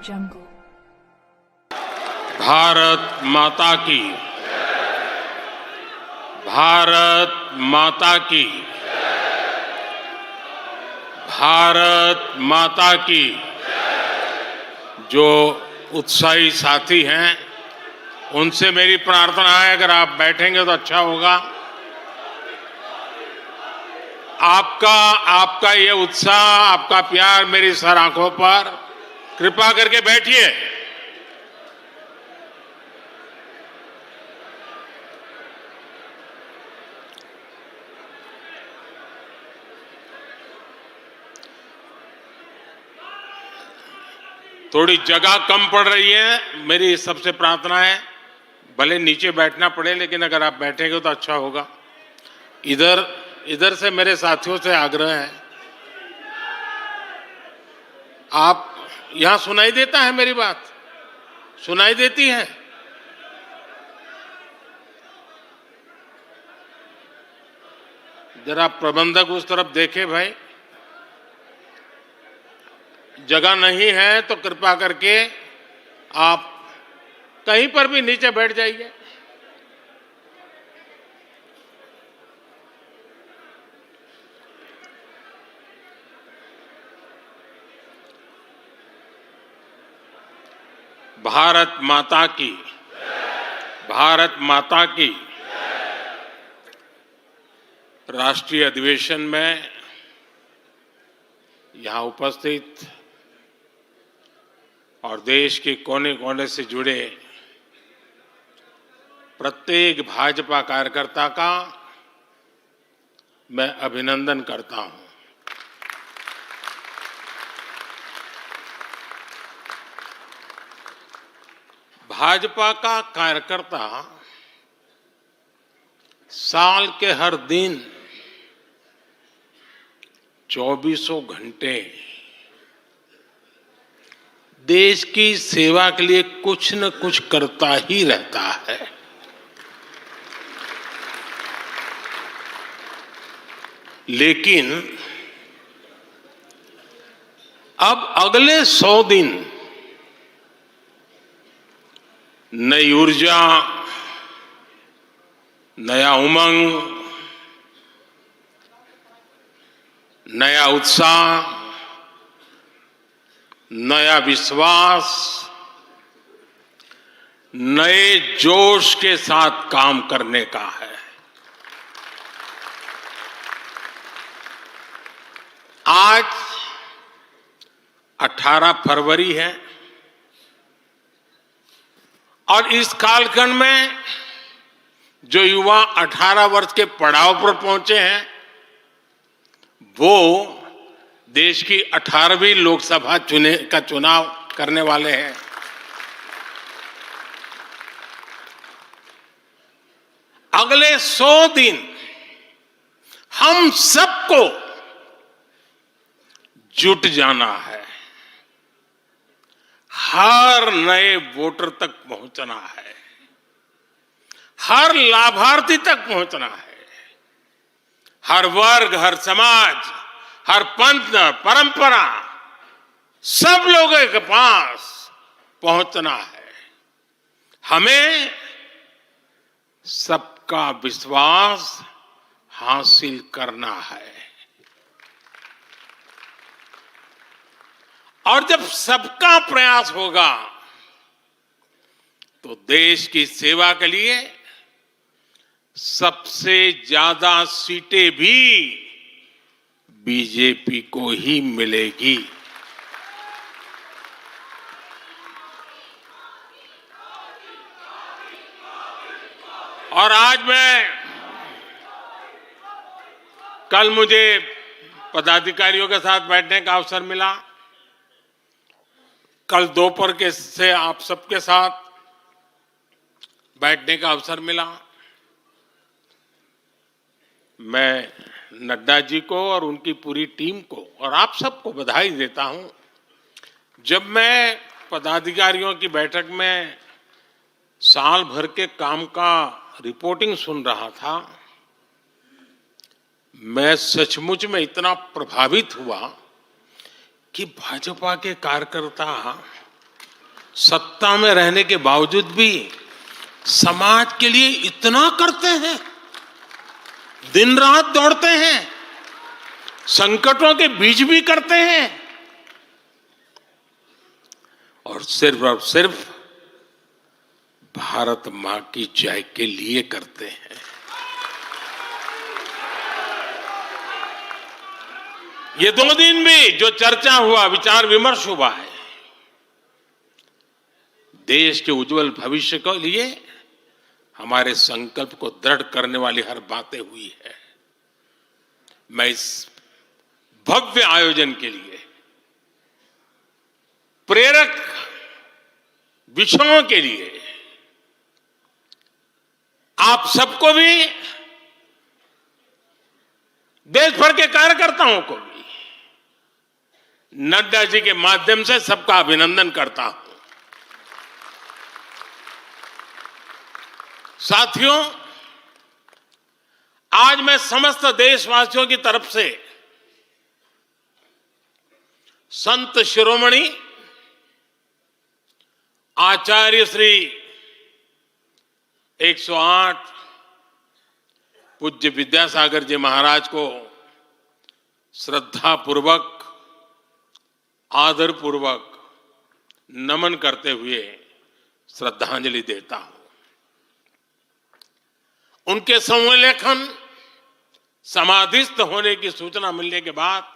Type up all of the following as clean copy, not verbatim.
jungle. Bharat माता की, भारत माता की, भारत माता की। जो उत्साही साथी हैं उनसे मेरी प्रार्थना है, अगर आप बैठेंगे तो अच्छा होगा। आपका ये उत्साह, आपका प्यार मेरी सर आंखों पर, कृपा करके बैठिए। थोड़ी जगह कम पड़ रही है, मेरी सबसे प्रार्थना है, भले नीचे बैठना पड़े लेकिन अगर आप बैठेंगे तो अच्छा होगा। इधर से मेरे साथियों से आग्रह है, आप यहां सुनाई देता है मेरी बात? सुनाई देती है? जरा प्रबंधक उस तरफ देखे भाई, जगह नहीं है तो कृपा करके आप कहीं पर भी नीचे बैठ जाइए। भारत माता की, भारत माता की। राष्ट्रीय अधिवेशन में यहां उपस्थित और देश के कोने कोने से जुड़े प्रत्येक भाजपा कार्यकर्ता का मैं अभिनंदन करता हूं। भाजपा का कार्यकर्ता साल के हर दिन 24 घंटे देश की सेवा के लिए कुछ न कुछ करता ही रहता है। लेकिन अब अगले 100 दिन नई ऊर्जा, नया उमंग, नया उत्साह, नया विश्वास, नए जोश के साथ काम करने का है। आज 18 फरवरी है और इस कालखंड में जो युवा 18 वर्ष के पड़ाव पर पहुंचे हैं वो देश की 18वीं लोकसभा का चुनाव करने वाले हैं। अगले 100 दिन हम सबको जुट जाना है, हर नए वोटर तक पहुंचना है, हर लाभार्थी तक पहुंचना है, हर वर्ग, हर समाज, हर पंथ, परंपरा, सब लोगों के पास पहुंचना है। हमें सबका विश्वास हासिल करना है। और जब सबका प्रयास होगा तो देश की सेवा के लिए सबसे ज्यादा सीटें भी बीजेपी को ही मिलेगी। और आज कल मुझे पदाधिकारियों के साथ बैठने का अवसर मिला, कल दोपहर के से आप सबके साथ बैठने का अवसर मिला। मैं नड्डा जी को और उनकी पूरी टीम को और आप सबको बधाई देता हूं। जब मैं पदाधिकारियों की बैठक में साल भर के काम का रिपोर्टिंग सुन रहा था, मैं सचमुच में इतना प्रभावित हुआ कि भाजपा के कार्यकर्ता सत्ता में रहने के बावजूद भी समाज के लिए इतना करते हैं, दिन रात दौड़ते हैं, संकटों के बीच भी करते हैं, और सिर्फ भारत मां की जय के लिए करते हैं। ये 2 दिन भी जो चर्चा हुआ, विचार विमर्श हुआ है, देश के उज्जवल भविष्य के लिए हमारे संकल्प को दृढ़ करने वाली हर बातें हुई है। मैं इस भव्य आयोजन के लिए प्रेरक विषयों के लिए आप सबको भी, देश भर के कार्यकर्ताओं को भी नड्डा जी के माध्यम से सबका अभिनंदन करता हूं। साथियों, आज मैं समस्त देशवासियों की तरफ से संत शिरोमणि आचार्य श्री 108 पूज्य विद्यासागर जी महाराज को श्रद्धापूर्वक, आदरपूर्वक नमन करते हुए श्रद्धांजलि देता हूं। उनके संलेखन समाधिस्थ होने की सूचना मिलने के बाद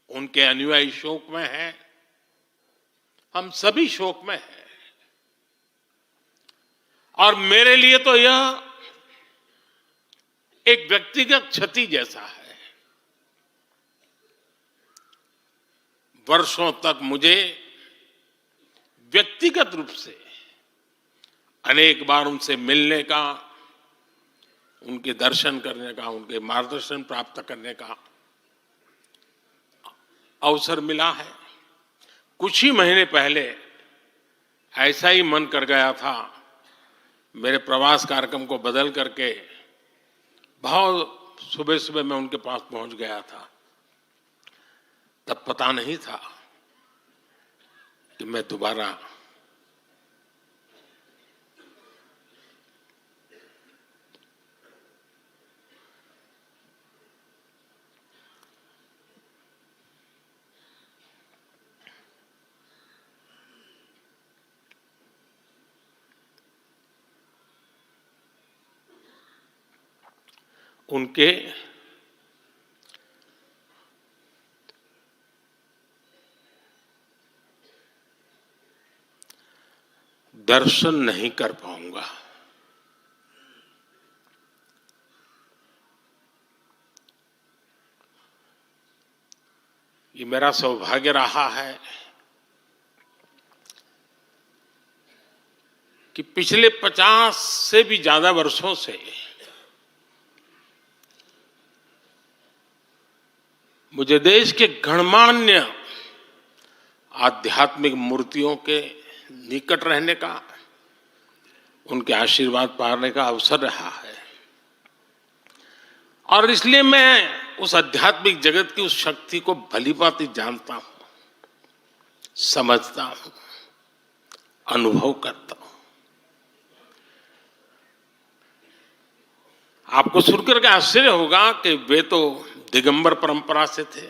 उनके अनुयायी शोक में हैं, हम सभी शोक में हैं, और मेरे लिए तो यह एक व्यक्तिगत क्षति जैसा है। वर्षों तक मुझे व्यक्तिगत रूप से अनेक बार उनसे मिलने का, उनके दर्शन करने का, उनके मार्गदर्शन प्राप्त करने का अवसर मिला है। कुछ ही महीने पहले ऐसा ही मन कर गया था, मेरे प्रवास कार्यक्रम को बदल करके बहुत सुबह सुबह मैं उनके पास पहुंच गया था। तब पता नहीं था कि मैं दोबारा उनके दर्शन नहीं कर पाऊंगा। ये मेरा सौभाग्य रहा है कि पिछले 50 से भी ज्यादा वर्षों से मुझे देश के गणमान्य आध्यात्मिक मूर्तियों के निकट रहने का, उनके आशीर्वाद पाने का अवसर रहा है, और इसलिए मैं उस आध्यात्मिक जगत की उस शक्ति को भलीभांति जानता हूं, समझता हूं, अनुभव करता हूं। आपको सुनकर के आश्चर्य होगा कि वे तो दिगंबर परंपरा से थे।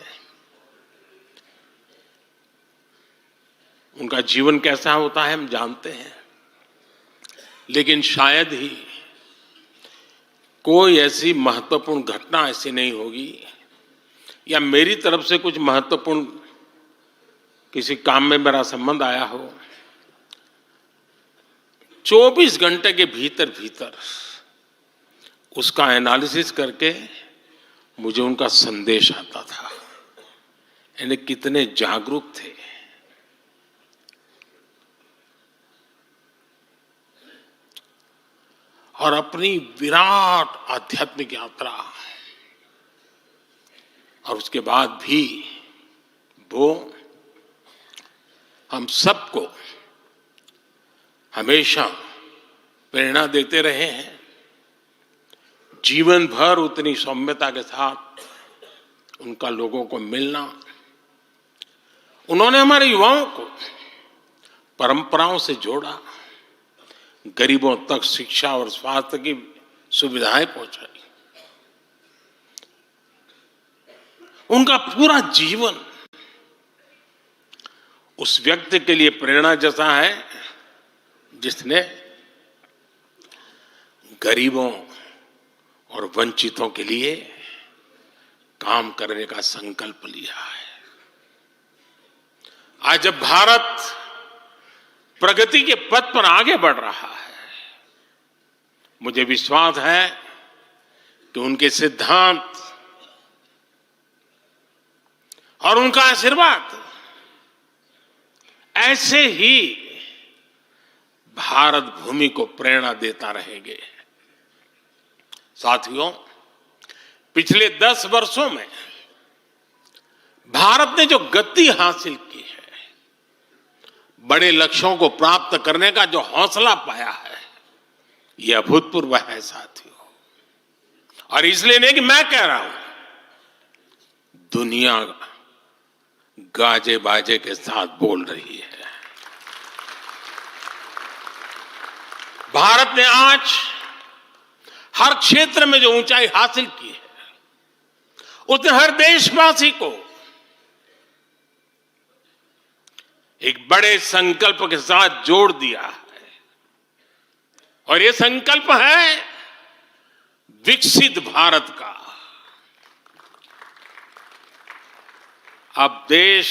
उनका जीवन कैसा होता है हम जानते हैं, लेकिन शायद ही कोई ऐसी महत्वपूर्ण घटना ऐसी नहीं होगी, या मेरी तरफ से कुछ महत्वपूर्ण किसी काम में मेरा संबंध आया हो, 24 घंटे के भीतर भीतर उसका एनालिसिस करके मुझे उनका संदेश आता था। यानी कितने जागरूक थे। और अपनी विराट आध्यात्मिक यात्रा, और उसके बाद भी वो हम सबको हमेशा प्रेरणा देते रहे हैं। जीवन भर उतनी सौम्यता के साथ उनका लोगों को मिलना, उन्होंने हमारे युवाओं को परंपराओं से जोड़ा, गरीबों तक शिक्षा और स्वास्थ्य की सुविधाएं पहुंचाई। उनका पूरा जीवन उस व्यक्ति के लिए प्रेरणा जैसा है जिसने गरीबों और वंचितों के लिए काम करने का संकल्प लिया है। आज जब भारत प्रगति के पथ पर आगे बढ़ रहा है, मुझे विश्वास है कि उनके सिद्धांत और उनका आशीर्वाद ऐसे ही भारत भूमि को प्रेरणा देता रहेंगे। साथियों, पिछले 10 वर्षों में भारत ने जो गति हासिल की है, बड़े लक्ष्यों को प्राप्त करने का जो हौसला पाया है, यह अभूतपूर्व है साथियों। और इसलिए नहीं कि मैं कह रहा हूं, दुनिया गाजे बाजे के साथ बोल रही है। भारत ने आज हर क्षेत्र में जो ऊंचाई हासिल की है, उसने हर देशवासी को एक बड़े संकल्प के साथ जोड़ दिया है। और यह संकल्प है विकसित भारत का। अब देश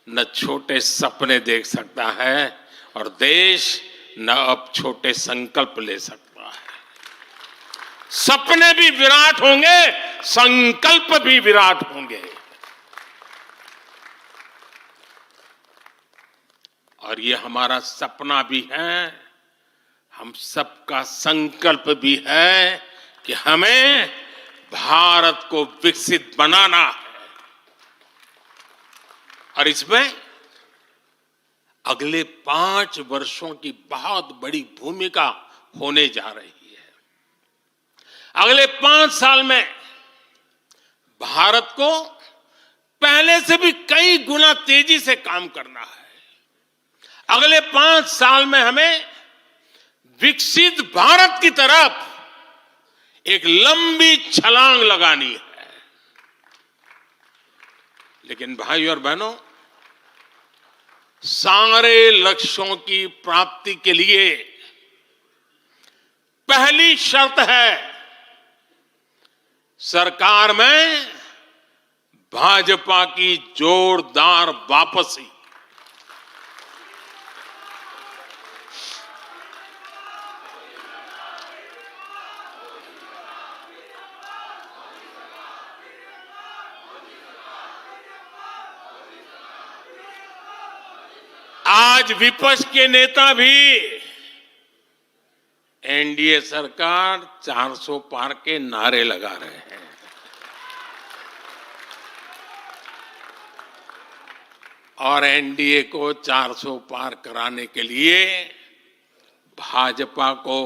न छोटे सपने देख सकता है और देश न अब छोटे संकल्प ले सकता है। सपने भी विराट होंगे, संकल्प भी विराट होंगे। और ये हमारा सपना भी है, हम सबका संकल्प भी है कि हमें भारत को विकसित बनाना है। और इसमें अगले 5 वर्षों की बहुत बड़ी भूमिका होने जा रही है। अगले 5 साल में भारत को पहले से भी कई गुना तेजी से काम करना है। अगले 5 साल में हमें विकसित भारत की तरफ एक लंबी छलांग लगानी है। लेकिन भाई और बहनों, सारे लक्ष्यों की प्राप्ति के लिए पहली शर्त है सरकार में भाजपा की जोरदार वापसी। आज विपक्ष के नेता भी एनडीए सरकार 400 पार के नारे लगा रहे हैं। और एनडीए को 400 पार कराने के लिए भाजपा को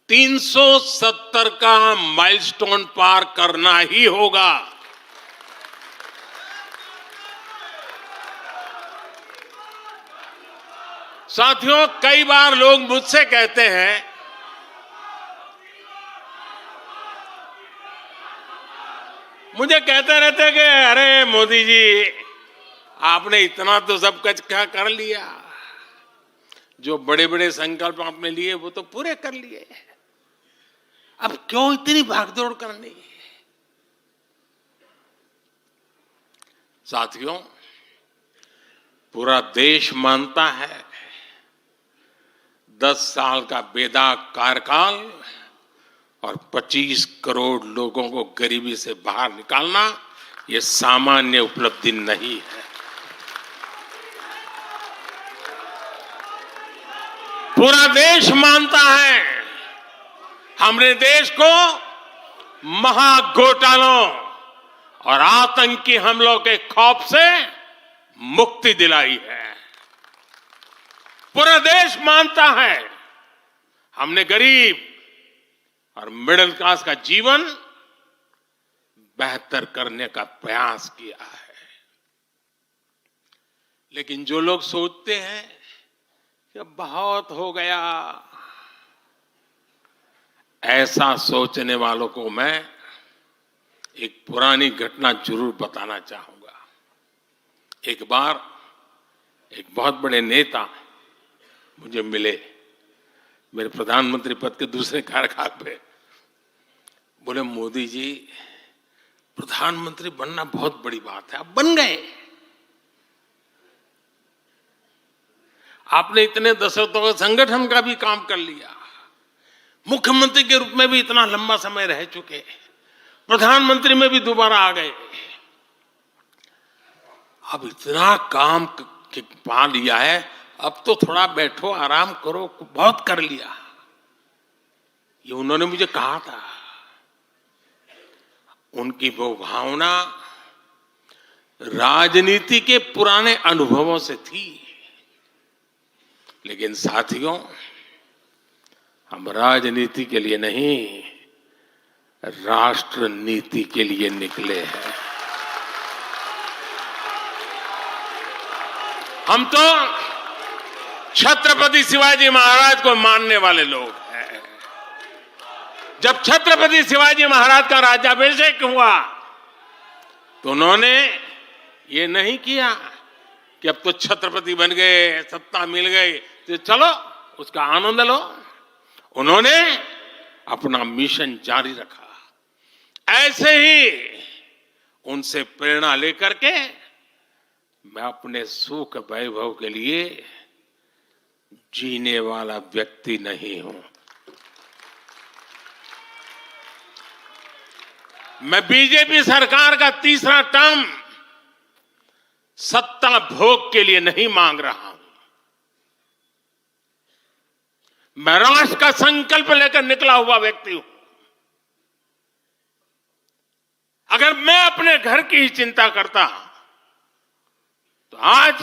370 का माइलस्टोन पार करना ही होगा। साथियों, कई बार लोग मुझसे कहते हैं मुझे कहते रहते कि अरे मोदी जी, आपने इतना तो सब कुछ क्या कर लिया, जो बड़े बड़े संकल्प आपने लिए वो तो पूरे कर लिए, अब क्यों इतनी भागदौड़ करनी। साथियों, पूरा देश मानता है 10 साल का बेदाग कार्यकाल और 25 करोड़ लोगों को गरीबी से बाहर निकालना ये सामान्य उपलब्धि नहीं है। पूरा देश मानता है हमने देश को महाघोटालों और आतंकी हमलों के खौफ से मुक्ति दिलाई है। पूरा देश मानता है हमने गरीब और मिडिल क्लास का जीवन बेहतर करने का प्रयास किया है। लेकिन जो लोग सोचते हैं कि अब बहुत हो गया, ऐसा सोचने वालों को मैं एक पुरानी घटना जरूर बताना चाहूंगा। एक बार एक बहुत बड़े नेता मुझे मिले, मेरे प्रधानमंत्री पद के दूसरे कार्यकाल पे। बोले, मोदी जी, प्रधानमंत्री बनना बहुत बड़ी बात है, आप बन गए। आपने इतने दशकों के संगठन का भी काम कर लिया, मुख्यमंत्री के रूप में भी इतना लंबा समय रह चुके, प्रधानमंत्री में भी दोबारा आ गए। अब इतना काम पा लिया है, अब तो थोड़ा बैठो, आराम करो, बहुत कर लिया। ये उन्होंने मुझे कहा था। उनकी वो भावना राजनीति के पुराने अनुभवों से थी। लेकिन साथियों, हम राजनीति के लिए नहीं, राष्ट्र नीति के लिए निकले हैं। हम तो छत्रपति शिवाजी महाराज को मानने वाले लोग हैं। जब छत्रपति शिवाजी महाराज का राज्याभिषेक हुआ तो उन्होंने ये नहीं किया कि अब तो छत्रपति बन गए, सत्ता मिल गई तो चलो उसका आनंद लो। उन्होंने अपना मिशन जारी रखा। ऐसे ही उनसे प्रेरणा लेकर के मैं अपने सुख वैभव के लिए जीने वाला व्यक्ति नहीं हूं। मैं बीजेपी सरकार का तीसरा टर्म सत्ता भोग के लिए नहीं मांग रहा हूं। मैं राष्ट्र का संकल्प लेकर निकला हुआ व्यक्ति हूं। अगर मैं अपने घर की ही चिंता करता तो आज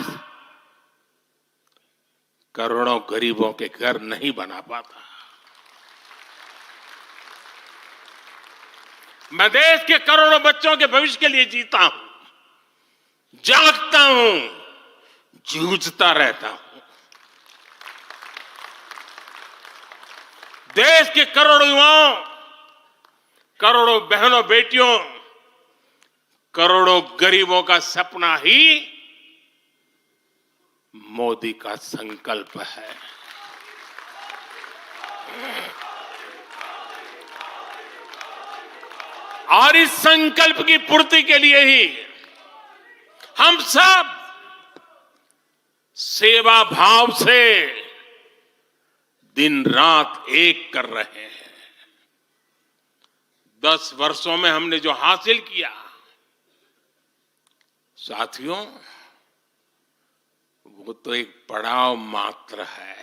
करोड़ों गरीबों के घर नहीं बना पाता। मैं देश के करोड़ों बच्चों के भविष्य के लिए जीता हूं, जागता हूं, जूझता रहता हूं। देश के करोड़ों युवाओं, करोड़ों बहनों बेटियों, करोड़ों गरीबों का सपना ही मोदी का संकल्प है। और इस संकल्प की पूर्ति के लिए ही हम सब सेवा भाव से दिन रात एक कर रहे हैं। 10 वर्षों में हमने जो हासिल किया, साथियों, वो तो एक पड़ाव मात्र है।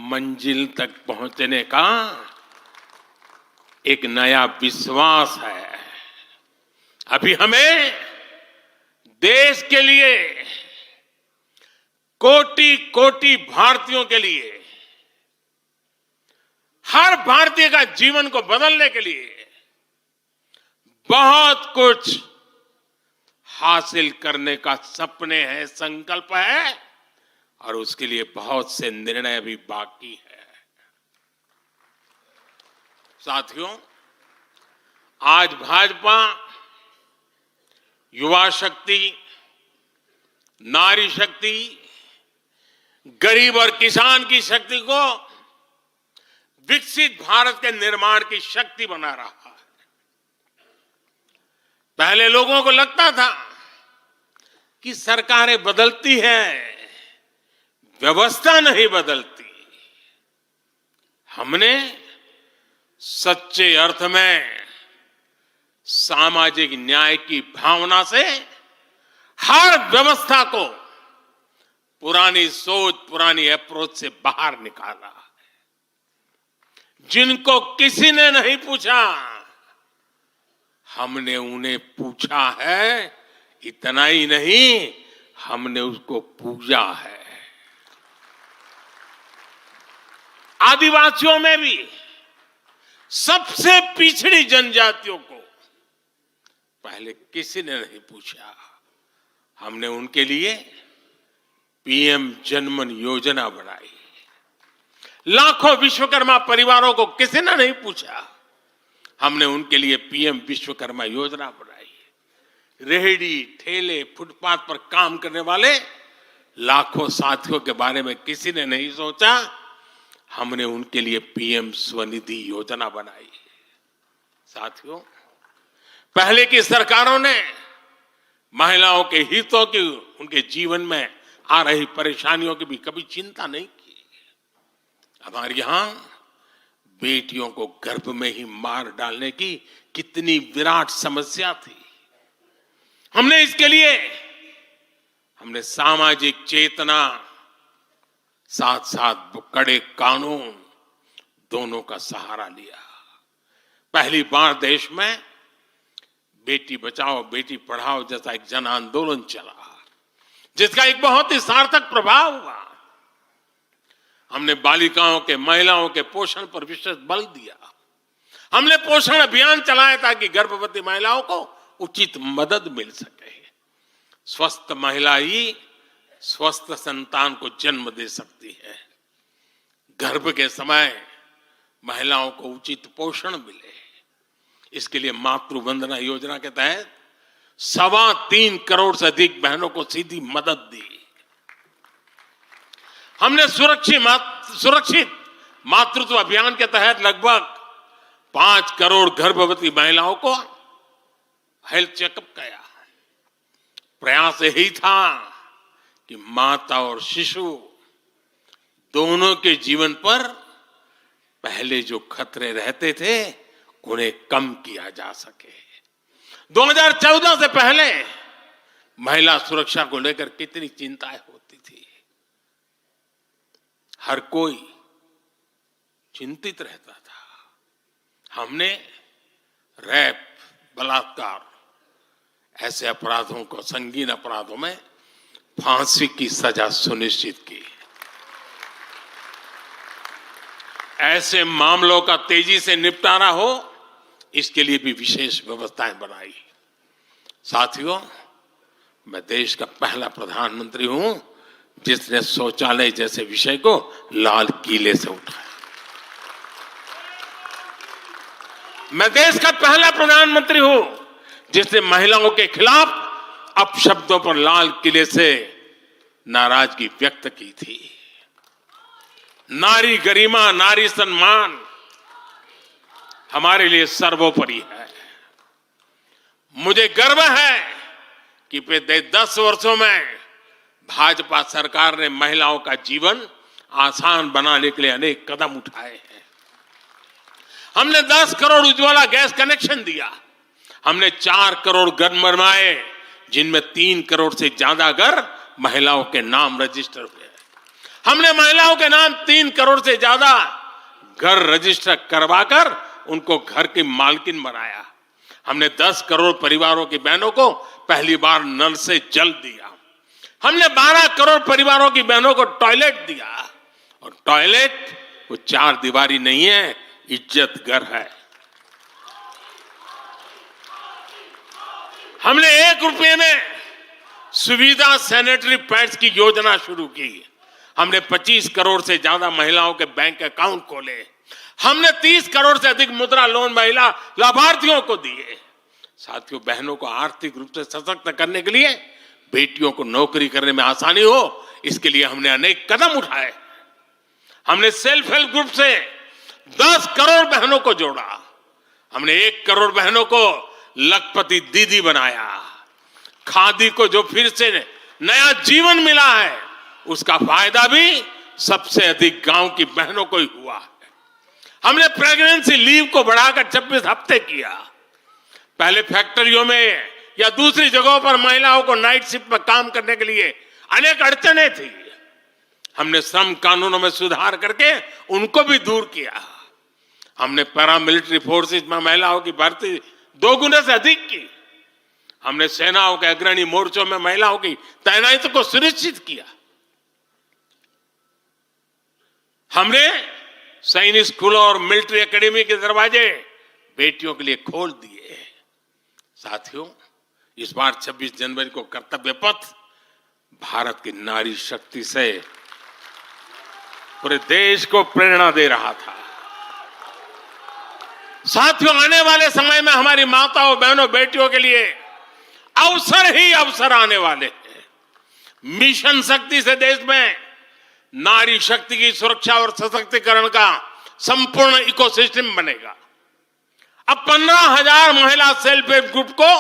मंजिल तक पहुंचने का एक नया विश्वास है। अभी हमें देश के लिए, कोटि कोटि भारतीयों के लिए, हर भारतीय का जीवन को बदलने के लिए बहुत कुछ हासिल करने का सपने हैं, संकल्प है, और उसके लिए बहुत से निर्णय भी बाकी है। साथियों, आज भाजपा युवा शक्ति, नारी शक्ति, गरीब और किसान की शक्ति को विकसित भारत के निर्माण की शक्ति बना रहा है। पहले लोगों को लगता था कि सरकारें बदलती हैं, व्यवस्था नहीं बदलती। हमने सच्चे अर्थ में सामाजिक न्याय की भावना से हर व्यवस्था को पुरानी सोच, पुरानी अप्रोच से बाहर निकाला। जिनको किसी ने नहीं पूछा, हमने उन्हें पूछा है। इतना ही नहीं, हमने उसको पूजा है। आदिवासियों में भी, सबसे पिछड़ी जनजातियों को पहले किसी ने नहीं पूछा, हमने उनके लिए पीएम जनमन योजना बनाई। लाखों विश्वकर्मा परिवारों को किसी ने नहीं पूछा, हमने उनके लिए पीएम विश्वकर्मा योजना बनाई। रेहड़ी ठेले फुटपाथ पर काम करने वाले लाखों साथियों के बारे में किसी ने नहीं सोचा, हमने उनके लिए पीएम स्वनिधि योजना बनाई। साथियों, पहले की सरकारों ने महिलाओं के हितों की, उनके जीवन में आ रही परेशानियों की भी कभी चिंता नहीं की। हमारे यहां बेटियों को गर्भ में ही मार डालने की कितनी विराट समस्या थी। हमने इसके लिए सामाजिक चेतना, साथ साथ कड़े कानून दोनों का सहारा लिया। पहली बार देश में बेटी बचाओ बेटी पढ़ाओ जैसा एक जन आंदोलन चला, जिसका एक बहुत ही सार्थक प्रभाव हुआ। हमने बालिकाओं के, महिलाओं के पोषण पर विशेष बल दिया। हमने पोषण अभियान चलाया ताकि गर्भवती महिलाओं को उचित मदद मिल सके। स्वस्थ महिला ही स्वस्थ संतान को जन्म दे सकती है। गर्भ के समय महिलाओं को उचित पोषण मिले, इसके लिए मातृ वंदना योजना के तहत 3.25 करोड़ से अधिक बहनों को सीधी मदद दी। हमने सुरक्षित मातृत्व अभियान के तहत लगभग 5 करोड़ गर्भवती महिलाओं को हेल्थ चेकअप किया। प्रयास यही था कि माता और शिशु दोनों के जीवन पर पहले जो खतरे रहते थे उन्हें कम किया जा सके। 2014 से पहले महिला सुरक्षा को लेकर कितनी चिंताएं होती थी। हर कोई चिंतित रहता था। हमने रेप, बलात्कार ऐसे अपराधों को, संगीन अपराधों में फांसी की सजा सुनिश्चित की। ऐसे मामलों का तेजी से निपटारा हो, इसके लिए भी विशेष व्यवस्थाएं बनाई। साथियों, मैं देश का पहला प्रधानमंत्री हूं जिसने शौचालय जैसे विषय को लाल किले से उठाया। मैं देश का पहला प्रधानमंत्री हूं जिसने महिलाओं के खिलाफ अपशब्दों पर लाल किले से नाराजगी व्यक्त की थी। नारी गरिमा, नारी सम्मान हमारे लिए सर्वोपरि है। मुझे गर्व है कि पिछले 10 वर्षों में भाजपा सरकार ने महिलाओं का जीवन आसान बनाने के लिए अनेक कदम उठाए हैं। हमने 10 करोड़ उज्ज्वला गैस कनेक्शन दिया। हमने 4 करोड़ घर बनवाए, जिनमें 3 करोड़ से ज्यादा घर महिलाओं के नाम रजिस्टर हुए। हमने महिलाओं के नाम 3 करोड़ से ज्यादा घर रजिस्टर करवाकर उनको घर की मालकिन बनाया। हमने 10 करोड़ परिवारों की बहनों को पहली बार नल से जल दिया। हमने 12 करोड़ परिवारों की बहनों को टॉयलेट दिया। और टॉयलेट वो 4 दीवारी नहीं है, इज्जत घर है। हमने 1 रुपये में सुविधा सैनिटरी पैड्स की योजना शुरू की। हमने 25 करोड़ से ज्यादा महिलाओं के बैंक अकाउंट खोले। हमने 30 करोड़ से अधिक मुद्रा लोन महिला लाभार्थियों को दिए। साथियों, बहनों को आर्थिक रूप से सशक्त करने के लिए, बेटियों को नौकरी करने में आसानी हो, इसके लिए हमने अनेक कदम उठाए। हमने सेल्फ हेल्प ग्रुप से 10 करोड़ बहनों को जोड़ा। हमने 1 करोड़ बहनों को लखपति दीदी बनाया। खादी को जो फिर से नया जीवन मिला है, उसका फायदा भी सबसे अधिक गांव की बहनों को ही हुआ है। हमने प्रेगनेंसी लीव को बढ़ाकर 26 हफ्ते किया। पहले फैक्ट्रियों में या दूसरी जगहों पर महिलाओं को नाइट शिफ्ट में काम करने के लिए अनेक अड़चने थी। हमने श्रम कानूनों में सुधार करके उनको भी दूर किया। हमने पैरामिलिट्री फोर्सेस में महिलाओं की भर्ती 2 गुने से अधिक की। हमने सेनाओं के अग्रणी मोर्चों में महिलाओं की तैनाती को सुनिश्चित किया। हमने सैनिक स्कूलों और मिलिट्री एकेडमी के दरवाजे बेटियों के लिए खोल दिए। साथियों, इस बार 26 जनवरी को कर्तव्य पथ भारत की नारी शक्ति से पूरे देश को प्रेरणा दे रहा था। साथियों, आने वाले समय में हमारी माताओं, बहनों, बेटियों के लिए अवसर ही अवसर आने वाले हैं। मिशन शक्ति से देश में नारी शक्ति की सुरक्षा और सशक्तिकरण का संपूर्ण इकोसिस्टम बनेगा। अब 15,000 महिला सेल्फ हेल्प ग्रुप को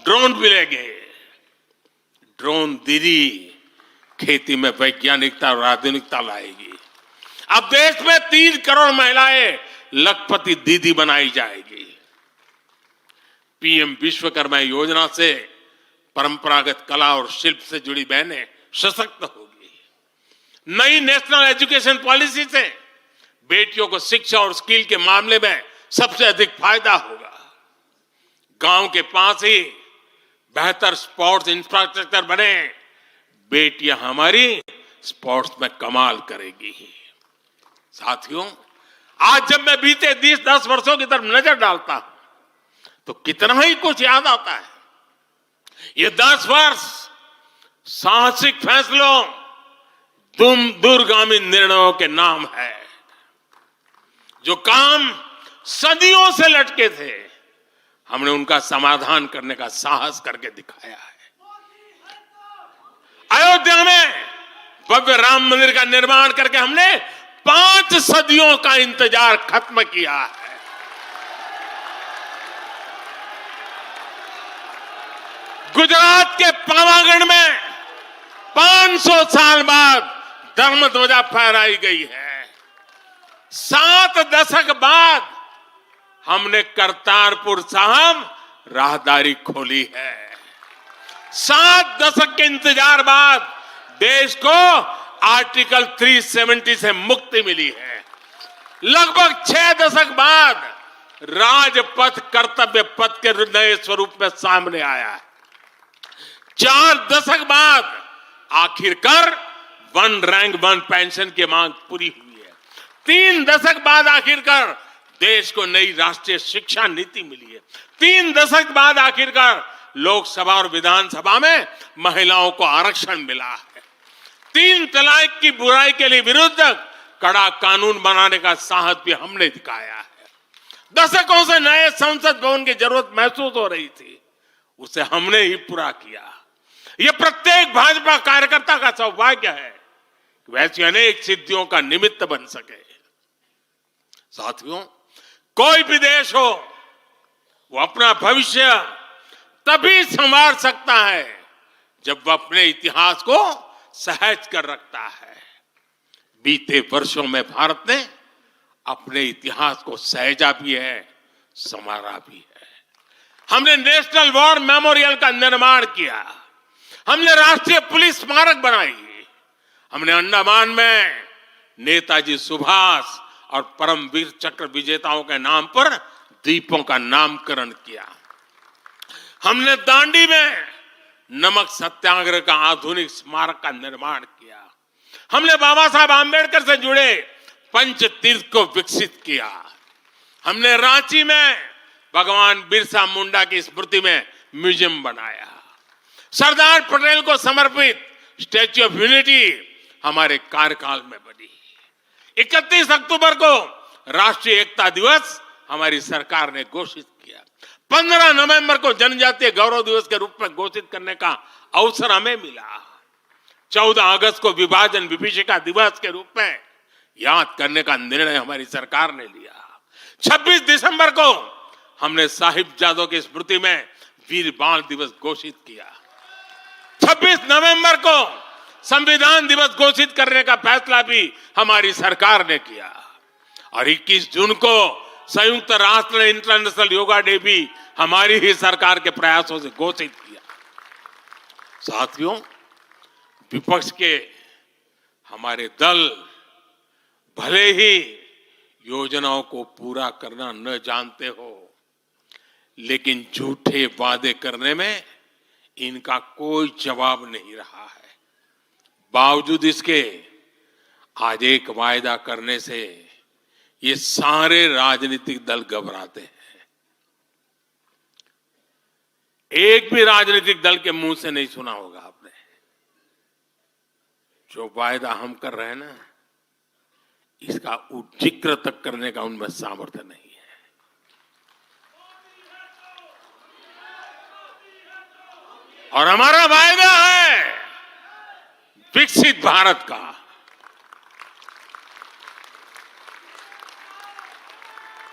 ड्रोन मिलेंगे। ड्रोन दीदी खेती में वैज्ञानिकता और आधुनिकता लाएगी। अब देश में 3 करोड़ महिलाएं लखपति दीदी बनाई जाएगी। पीएम विश्वकर्मा योजना से परंपरागत कला और शिल्प से जुड़ी बहनें सशक्त होगी। नई नेशनल एजुकेशन पॉलिसी से बेटियों को शिक्षा और स्किल के मामले में सबसे अधिक फायदा होगा। गांव के पास ही बेहतर स्पोर्ट्स इंफ्रास्ट्रक्चर बने, बेटियां हमारी स्पोर्ट्स में कमाल करेगी। साथियों, आज जब मैं बीते 10 वर्षों की तरफ नजर डालता हूं तो कितना ही कुछ याद आता है। ये 10 वर्ष साहसिक फैसलों, दूरगामी निर्णयों के नाम है। जो काम सदियों से लटके थे, हमने उनका समाधान करने का साहस करके दिखाया है। अयोध्या में भव्य राम मंदिर का निर्माण करके हमने 5 सदियों का इंतजार खत्म किया है। गुजरात के पावागढ़ में 500 साल बाद धर्म ध्वजा फहराई गई है। 7 दशक बाद हमने करतारपुर साहिब राहदारी खोली है। 7 दशक के इंतजार बाद देश को आर्टिकल 370 से मुक्ति मिली है। लगभग 6 दशक बाद राजपथ कर्तव्य पथ के नए स्वरूप में सामने आया है। 4 दशक बाद आखिरकार 1 रैंक 1 पेंशन की मांग पूरी हुई है। 3 दशक बाद आखिरकार देश को नई राष्ट्रीय शिक्षा नीति मिली है। 3 दशक बाद आखिरकार लोकसभा और विधानसभा में महिलाओं को आरक्षण मिला है। 3 तलाक की बुराई के लिए विरुद्ध कड़ा कानून बनाने का साहस भी हमने दिखाया है। दशकों से नए संसद भवन की जरूरत महसूस हो रही थी, उसे हमने ही पूरा किया। यह प्रत्येक भाजपा कार्यकर्ता का सौभाग्य है कि वैसी अनेक सिद्धियों का निमित्त बन सके। साथियों, कोई भी देश हो, वो अपना भविष्य तभी संवार सकता है जब वह अपने इतिहास को सहज कर रखता है। बीते वर्षों में भारत ने अपने इतिहास को सहेजा भी है, संवारा भी है। हमने नेशनल वॉर मेमोरियल का निर्माण किया। हमने राष्ट्रीय पुलिस स्मारक बनाई। हमने अंडमान में नेताजी सुभाष और परमवीर चक्र विजेताओं के नाम पर द्वीपों का नामकरण किया। हमने दांडी में नमक सत्याग्रह का आधुनिक स्मारक का निर्माण किया। हमने बाबा साहब आंबेडकर से जुड़े पंच तीर्थ को विकसित किया। हमने रांची में भगवान बिरसा मुंडा की स्मृति में म्यूजियम बनाया। सरदार पटेल को समर्पित स्टैच्यू ऑफ यूनिटी हमारे कार्यकाल में बनी। 31 अक्टूबर को राष्ट्रीय एकता दिवस हमारी सरकार ने घोषित किया। 15 नवंबर को जनजातीय गौरव दिवस के रूप में घोषित करने का अवसर हमें मिला। 14 अगस्त को विभाजन विभीषिका दिवस के रूप में याद करने का निर्णय हमारी सरकार ने लिया। 26 दिसंबर को हमने साहिबजादों की स्मृति में वीर बाल दिवस घोषित किया। 26 नवंबर को संविधान दिवस घोषित करने का फैसला भी हमारी सरकार ने किया और 21 जून को संयुक्त राष्ट्र इंटरनेशनल योगा डे भी हमारी ही सरकार के प्रयासों से घोषित किया। साथियों, विपक्ष के हमारे दल भले ही योजनाओं को पूरा करना न जानते हो, लेकिन झूठे वादे करने में इनका कोई जवाब नहीं रहा है। बावजूद इसके आज एक वायदा करने से ये सारे राजनीतिक दल घबराते हैं। एक भी राजनीतिक दल के मुंह से नहीं सुना होगा आपने। जो वायदा हम कर रहे हैं ना, इसका जिक्र तक करने का उनमें सामर्थ्य नहीं है। और हमारा वायदा है विकसित भारत का।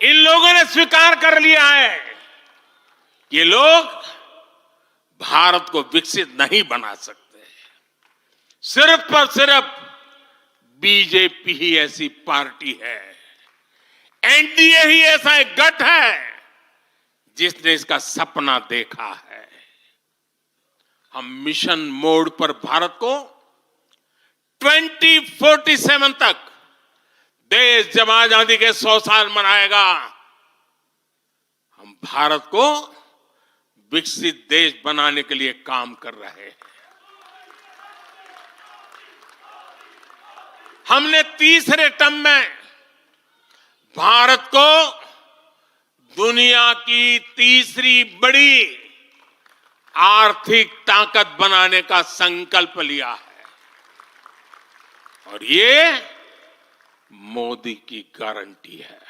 इन लोगों ने स्वीकार कर लिया है कि ये लोग भारत को विकसित नहीं बना सकते। सिर्फ और सिर्फ बीजेपी ही ऐसी पार्टी है, एनडीए ही ऐसा एक गठ है जिसने इसका सपना देखा है। हम मिशन मोड पर भारत को 2047 तक देश जब आजादी के 100 साल मनाएगा, हम भारत को विकसित देश बनाने के लिए काम कर रहे हैं। हमने तीसरे टर्म में भारत को दुनिया की तीसरी बड़ी आर्थिक ताकत बनाने का संकल्प लिया है, और ये मोदी की गारंटी है।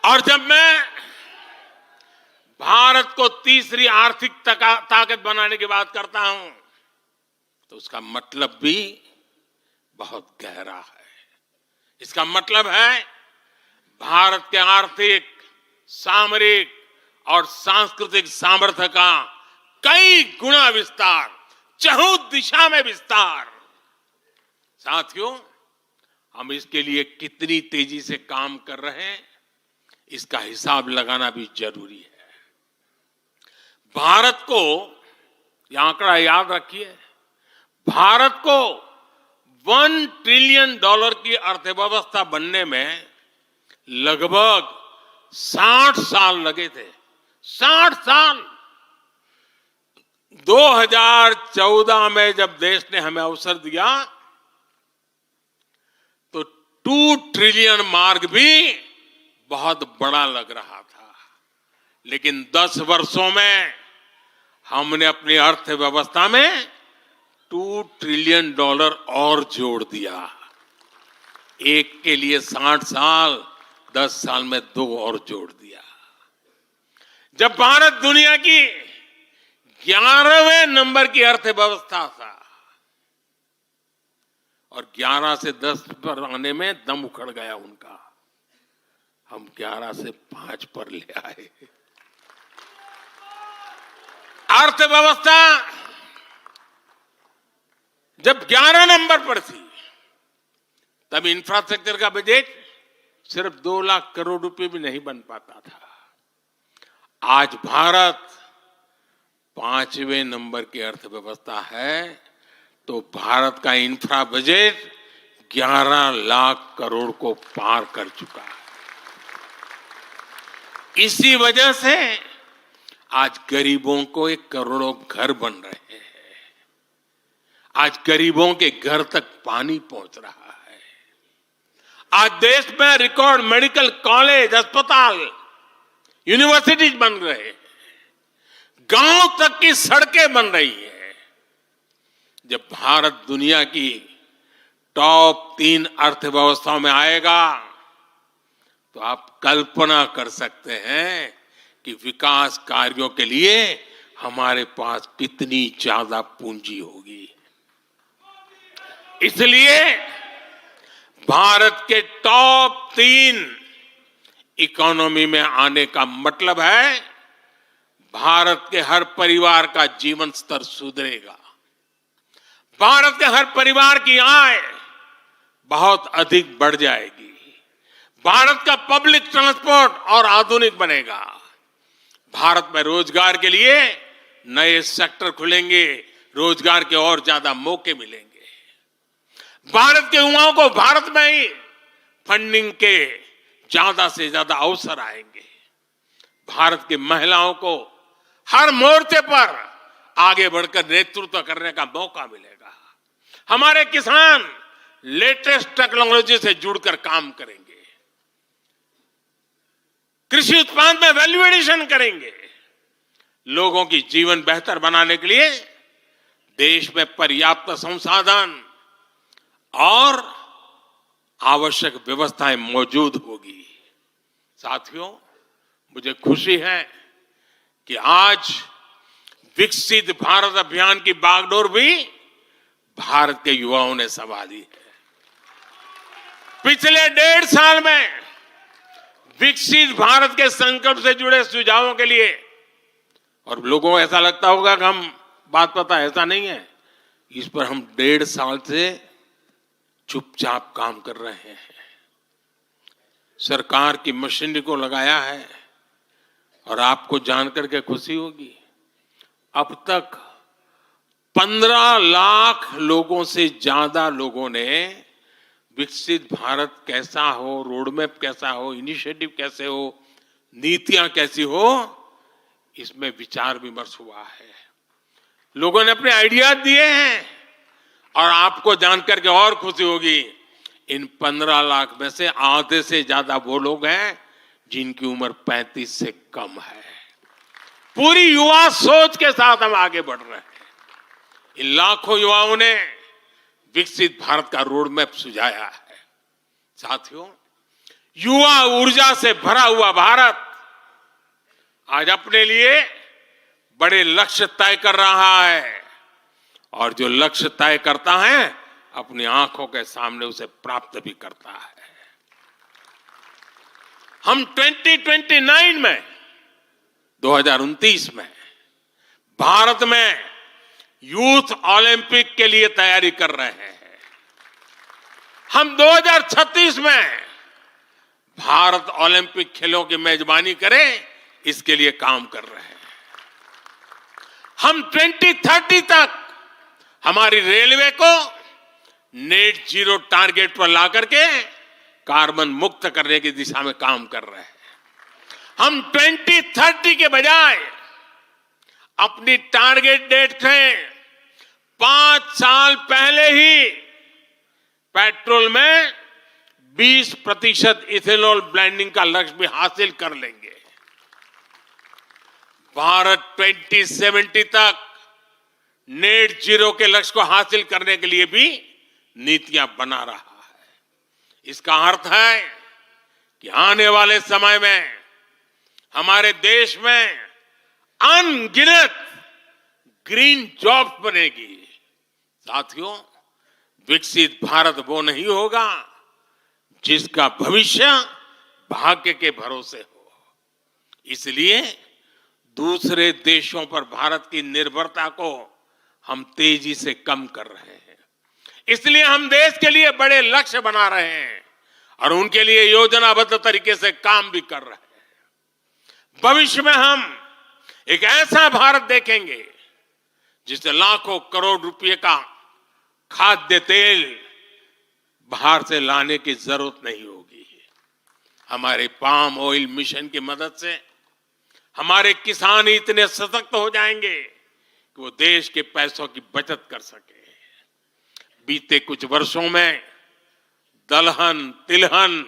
और जब मैं भारत को तीसरी आर्थिक ताकत बनाने की बात करता हूं, तो उसका मतलब भी बहुत गहरा है। इसका मतलब है भारत के आर्थिक, सामरिक और सांस्कृतिक सामर्थ्य का कई गुना विस्तार, चहुं दिशा में विस्तार। साथियों, हम इसके लिए कितनी तेजी से काम कर रहे हैं, इसका हिसाब लगाना भी जरूरी है। भारत को, यह आंकड़ा याद रखिए, भारत को $1 ट्रिलियन की अर्थव्यवस्था बनने में लगभग 60 साल लगे थे। 60 साल। 2014 में जब देश ने हमें अवसर दिया तो 2 ट्रिलियन मार्क भी बहुत बड़ा लग रहा था, लेकिन 10 वर्षों में हमने अपनी अर्थव्यवस्था में $2 ट्रिलियन और जोड़ दिया। एक के लिए 60 साल, 10 साल में 2 और जोड़ दिया। जब भारत दुनिया की 11वें नंबर की अर्थव्यवस्था था और 11 से 10 पर आने में दम उखड़ गया उनका, हम 11 से 5 पर ले आए। अर्थव्यवस्था जब 11 नंबर पर थी, तब इंफ्रास्ट्रक्चर का बजट सिर्फ 2 लाख करोड़ रुपए भी नहीं बन पाता था। आज भारत 5वें नंबर की अर्थव्यवस्था है, तो भारत का इंफ्रा बजट 11 लाख करोड़ को पार कर चुका है। इसी वजह से आज गरीबों को 1 करोड़ों घर बन रहे हैं। आज गरीबों के घर तक पानी पहुंच रहा है। आज देश में रिकॉर्ड मेडिकल कॉलेज, अस्पताल, यूनिवर्सिटीज बन रहे हैं। गांव तक की सड़कें बन रही हैं। जब भारत दुनिया की टॉप 3 अर्थव्यवस्थाओं में आएगा, तो आप कल्पना कर सकते हैं कि विकास कार्यों के लिए हमारे पास कितनी ज्यादा पूंजी होगी। इसलिए भारत के टॉप 3 इकोनॉमी में आने का मतलब है भारत के हर परिवार का जीवन स्तर सुधरेगा। भारत के हर परिवार की आय बहुत अधिक बढ़ जाएगी। भारत का पब्लिक ट्रांसपोर्ट और आधुनिक बनेगा। भारत में रोजगार के लिए नए सेक्टर खुलेंगे, रोजगार के और ज्यादा मौके मिलेंगे। भारत के युवाओं को भारत में ही फंडिंग के ज्यादा से ज्यादा अवसर आएंगे। भारत की महिलाओं को हर मोर्चे पर आगे बढ़कर नेतृत्व करने का मौका मिलेगा। हमारे किसान लेटेस्ट टेक्नोलॉजी से जुड़कर काम करेंगे, कृषि उत्पाद में वैल्यू एडिशन करेंगे, लोगों की जीवन बेहतर बनाने के लिए देश में पर्याप्त संसाधन और आवश्यक व्यवस्थाएं मौजूद होगी। साथियों, मुझे खुशी है कि आज विकसित भारत अभियान की बागडोर भी भारत के युवाओं ने संभाली है। पिछले 1.5 साल में विकसित भारत के संकल्प से जुड़े सुझावों के लिए, और लोगों को ऐसा लगता होगा कि हम बात पता, ऐसा नहीं है, इस पर हम 1.5 साल से चुपचाप काम कर रहे हैं। सरकार की मशीनरी को लगाया है और आपको जानकर के खुशी होगी, अब तक 15 लाख लोगों से ज्यादा लोगों ने विकसित भारत कैसा हो, रोडमैप कैसा हो, इनिशिएटिव कैसे हो, नीतियां कैसी हो, इसमें विचार विमर्श हुआ है। लोगों ने अपने आइडियाज दिए हैं और आपको जानकर के और खुशी होगी, इन 15 लाख में से आधे से ज्यादा वो लोग हैं जिनकी उम्र 35 से कम है। पूरी युवा सोच के साथ हम आगे बढ़ रहे हैं। इन लाखों युवाओं ने विकसित भारत का रोड मैप सुझाया है। साथियों, युवा ऊर्जा से भरा हुआ भारत आज अपने लिए बड़े लक्ष्य तय कर रहा है, और जो लक्ष्य तय करता है अपनी आंखों के सामने उसे प्राप्त भी करता है। हम 2029 में 2029 में भारत में यूथ ओलंपिक के लिए तैयारी कर रहे हैं। हम 2036 में भारत ओलंपिक खेलों की मेजबानी करें, इसके लिए काम कर रहे हैं। हम 2030 तक हमारी रेलवे को नेट जीरो टारगेट पर ला करके कार्बन मुक्त करने की दिशा में काम कर रहे हैं। हम 2030 के बजाय अपनी टारगेट डेट से 5 साल पहले ही पेट्रोल में 20% इथेनॉल ब्लेंडिंग का लक्ष्य भी हासिल कर लेंगे। भारत 2070 तक नेट जीरो के लक्ष्य को हासिल करने के लिए भी नीतियां बना रहा है। इसका अर्थ है कि आने वाले समय में हमारे देश में अनगिनत ग्रीन जॉब्स बनेगी। साथियों, विकसित भारत वो नहीं होगा जिसका भविष्य भाग्य के भरोसे हो। इसलिए दूसरे देशों पर भारत की निर्भरता को हम तेजी से कम कर रहे हैं। इसलिए हम देश के लिए बड़े लक्ष्य बना रहे हैं और उनके लिए योजनाबद्ध तरीके से काम भी कर रहे हैं। भविष्य में हम एक ऐसा भारत देखेंगे जिसे लाखों करोड़ रुपए का खाद्य तेल बाहर से लाने की जरूरत नहीं होगी। हमारे पाम ऑयल मिशन की मदद से हमारे किसान इतने सशक्त हो जाएंगे कि वो देश के पैसों की बचत कर सके। बीते कुछ वर्षों में दलहन, तिलहन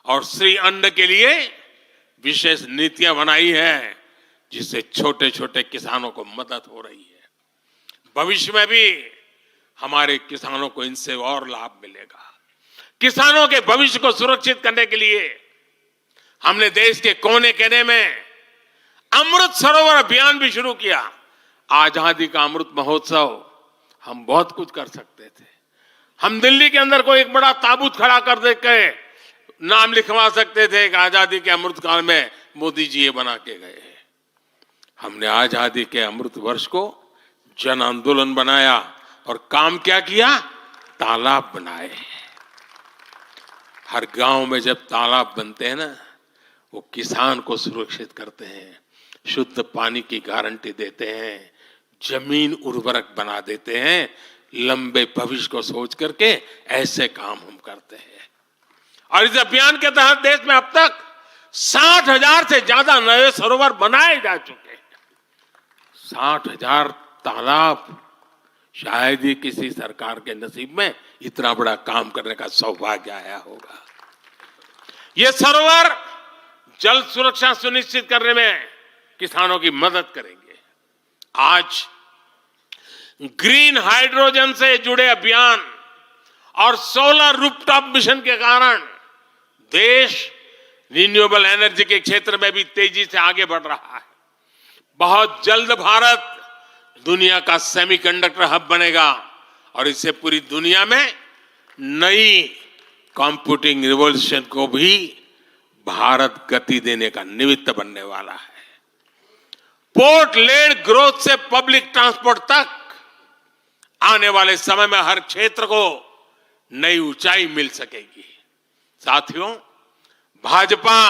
और श्री अन्न के लिए विशेष नीतियां बनाई है, जिससे छोटे छोटे किसानों को मदद हो रही है। भविष्य में भी हमारे किसानों को इनसे और लाभ मिलेगा। किसानों के भविष्य को सुरक्षित करने के लिए हमने देश के कोने कोने में अमृत सरोवर अभियान भी शुरू किया। आजादी का अमृत महोत्सव, हम बहुत कुछ कर सकते थे। हम दिल्ली के अंदर कोई एक बड़ा ताबूत खड़ा कर दे के नाम लिखवा सकते थे कि आजादी के अमृत काल में मोदी जी ये बना के गए। हमने आजादी के अमृत वर्ष को जन आंदोलन बनाया और काम क्या किया? तालाब बनाए। हर गांव में जब तालाब बनते हैं ना, वो किसान को सुरक्षित करते हैं, शुद्ध पानी की गारंटी देते हैं, जमीन उर्वरक बना देते हैं। लंबे भविष्य को सोच करके ऐसे काम हम करते हैं। और इस अभियान के तहत देश में अब तक 60,000 से ज्यादा नए सरोवर बनाए जा चुके हैं। 60,000 तालाब शायद ही किसी सरकार के नसीब में इतना बड़ा काम करने का सौभाग्य आया होगा। ये सरोवर जल सुरक्षा सुनिश्चित करने में किसानों की मदद करेंगे। आज ग्रीन हाइड्रोजन से जुड़े अभियान और सोलर रूफटॉप मिशन के कारण देश रिन्यूएबल एनर्जी के क्षेत्र में भी तेजी से आगे बढ़ रहा है। बहुत जल्द भारत दुनिया का सेमीकंडक्टर हब बनेगा और इससे पूरी दुनिया में नई कंप्यूटिंग रिवॉल्यूशन को भी भारत गति देने का निमित्त बनने वाला है। पोर्ट लेड ग्रोथ से पब्लिक ट्रांसपोर्ट तक आने वाले समय में हर क्षेत्र को नई ऊंचाई मिल सकेगी। साथियों, भाजपा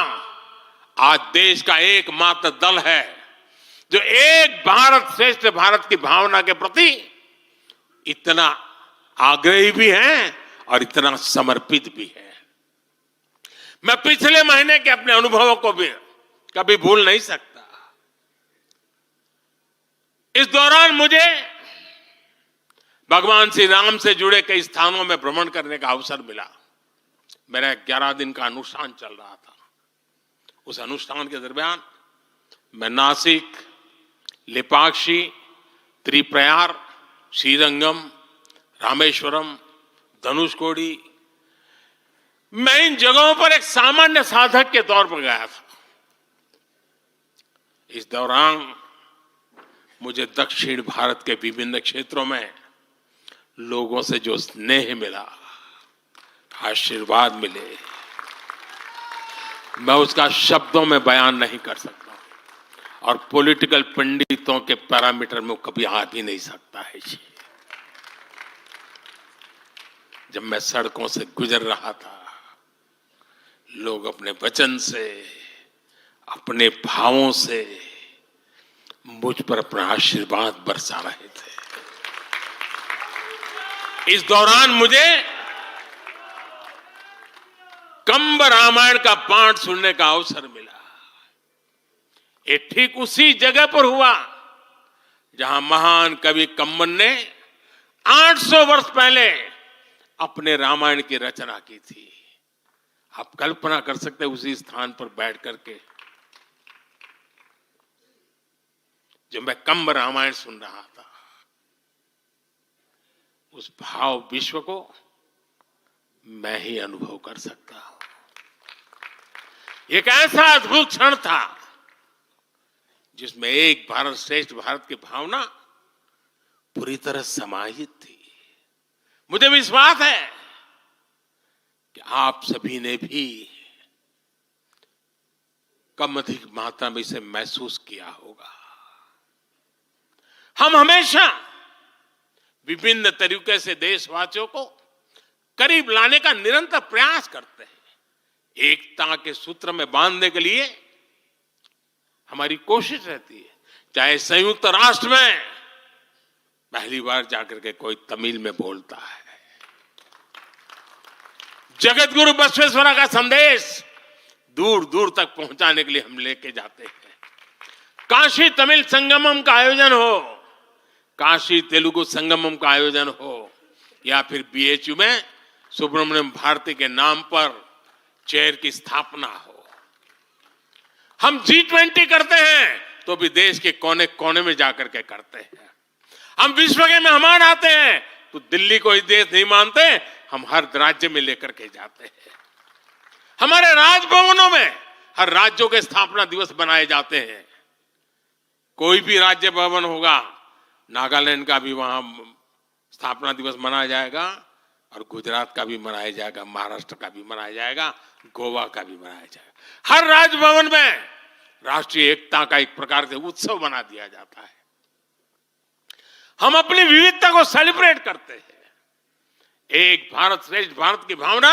आज देश का एकमात्र दल है जो एक भारत श्रेष्ठ भारत की भावना के प्रति इतना आग्रही भी है और इतना समर्पित भी है। मैं पिछले महीने के अपने अनुभवों को भी कभी भूल नहीं सकता। इस दौरान मुझे भगवान श्री राम से जुड़े कई स्थानों में भ्रमण करने का अवसर मिला। मेरा 11 दिन का अनुष्ठान चल रहा था। उस अनुष्ठान के दरमियान मैं नासिक, लेपाक्षी, त्रिप्रयार, श्रीरंगम, रामेश्वरम, धनुषकोडी, मैं इन जगहों पर एक सामान्य साधक के तौर पर गया था। इस दौरान मुझे दक्षिण भारत के विभिन्न क्षेत्रों में लोगों से जो स्नेह मिला, आशीर्वाद मिले, मैं उसका शब्दों में बयान नहीं कर सकता और पॉलिटिकल पंडितों के पैरामीटर में कभी आ भी नहीं सकता है। जब मैं सड़कों से गुजर रहा था, लोग अपने वचन से, अपने भावों से मुझ पर अपना आशीर्वाद बरसा रहे थे। इस दौरान मुझे कंब रामायण का पाठ सुनने का अवसर मिला। ये ठीक उसी जगह पर हुआ जहां महान कवि कंबन ने 800 वर्ष पहले अपने रामायण की रचना की थी। आप कल्पना कर सकते हैं उसी स्थान पर बैठ करके जब मैं कंब रामायण सुन रहा था, उस भाव विश्व को मैं ही अनुभव कर सकता हूं। एक ऐसा अद्भुत क्षण था जिसमें एक भारत श्रेष्ठ भारत की भावना पूरी तरह समाहित थी। मुझे विश्वास है कि आप सभी ने भी कम अधिक मात्रा में इसे महसूस किया होगा। हम हमेशा विभिन्न तरीके से देशवासियों को करीब लाने का निरंतर प्रयास करते हैं। एकता के सूत्र में बांधने के लिए हमारी कोशिश रहती है। चाहे संयुक्त राष्ट्र में पहली बार जाकर के कोई तमिल में बोलता है, जगत गुरु बसवेश्वरा का संदेश दूर दूर तक पहुंचाने के लिए हम लेके जाते हैं। काशी तमिल संगमम का आयोजन हो, काशी तेलुगु संगमम का आयोजन हो, या फिर बीएचयू में सुब्रमण्यम भारती के नाम पर चेयर की स्थापना हो। हम G20 करते हैं तो भी देश के कोने कोने में जाकर के करते हैं। हम विश्व के मेहमान आते हैं तो दिल्ली को ही देश नहीं मानते, हम हर राज्य में लेकर के जाते हैं। हमारे राजभवनों में हर राज्यों के स्थापना दिवस बनाए जाते हैं। कोई भी राज्य भवन होगा, नागालैंड का भी वहां स्थापना दिवस मनाया जाएगा और गुजरात का भी मनाया जाएगा, महाराष्ट्र का भी मनाया जाएगा, गोवा का भी मनाया जाएगा। हर राजभवन में राष्ट्रीय एकता का एक प्रकार से उत्सव बना दिया जाता है। हम अपनी विविधता को सेलिब्रेट करते हैं। एक भारत श्रेष्ठ भारत की भावना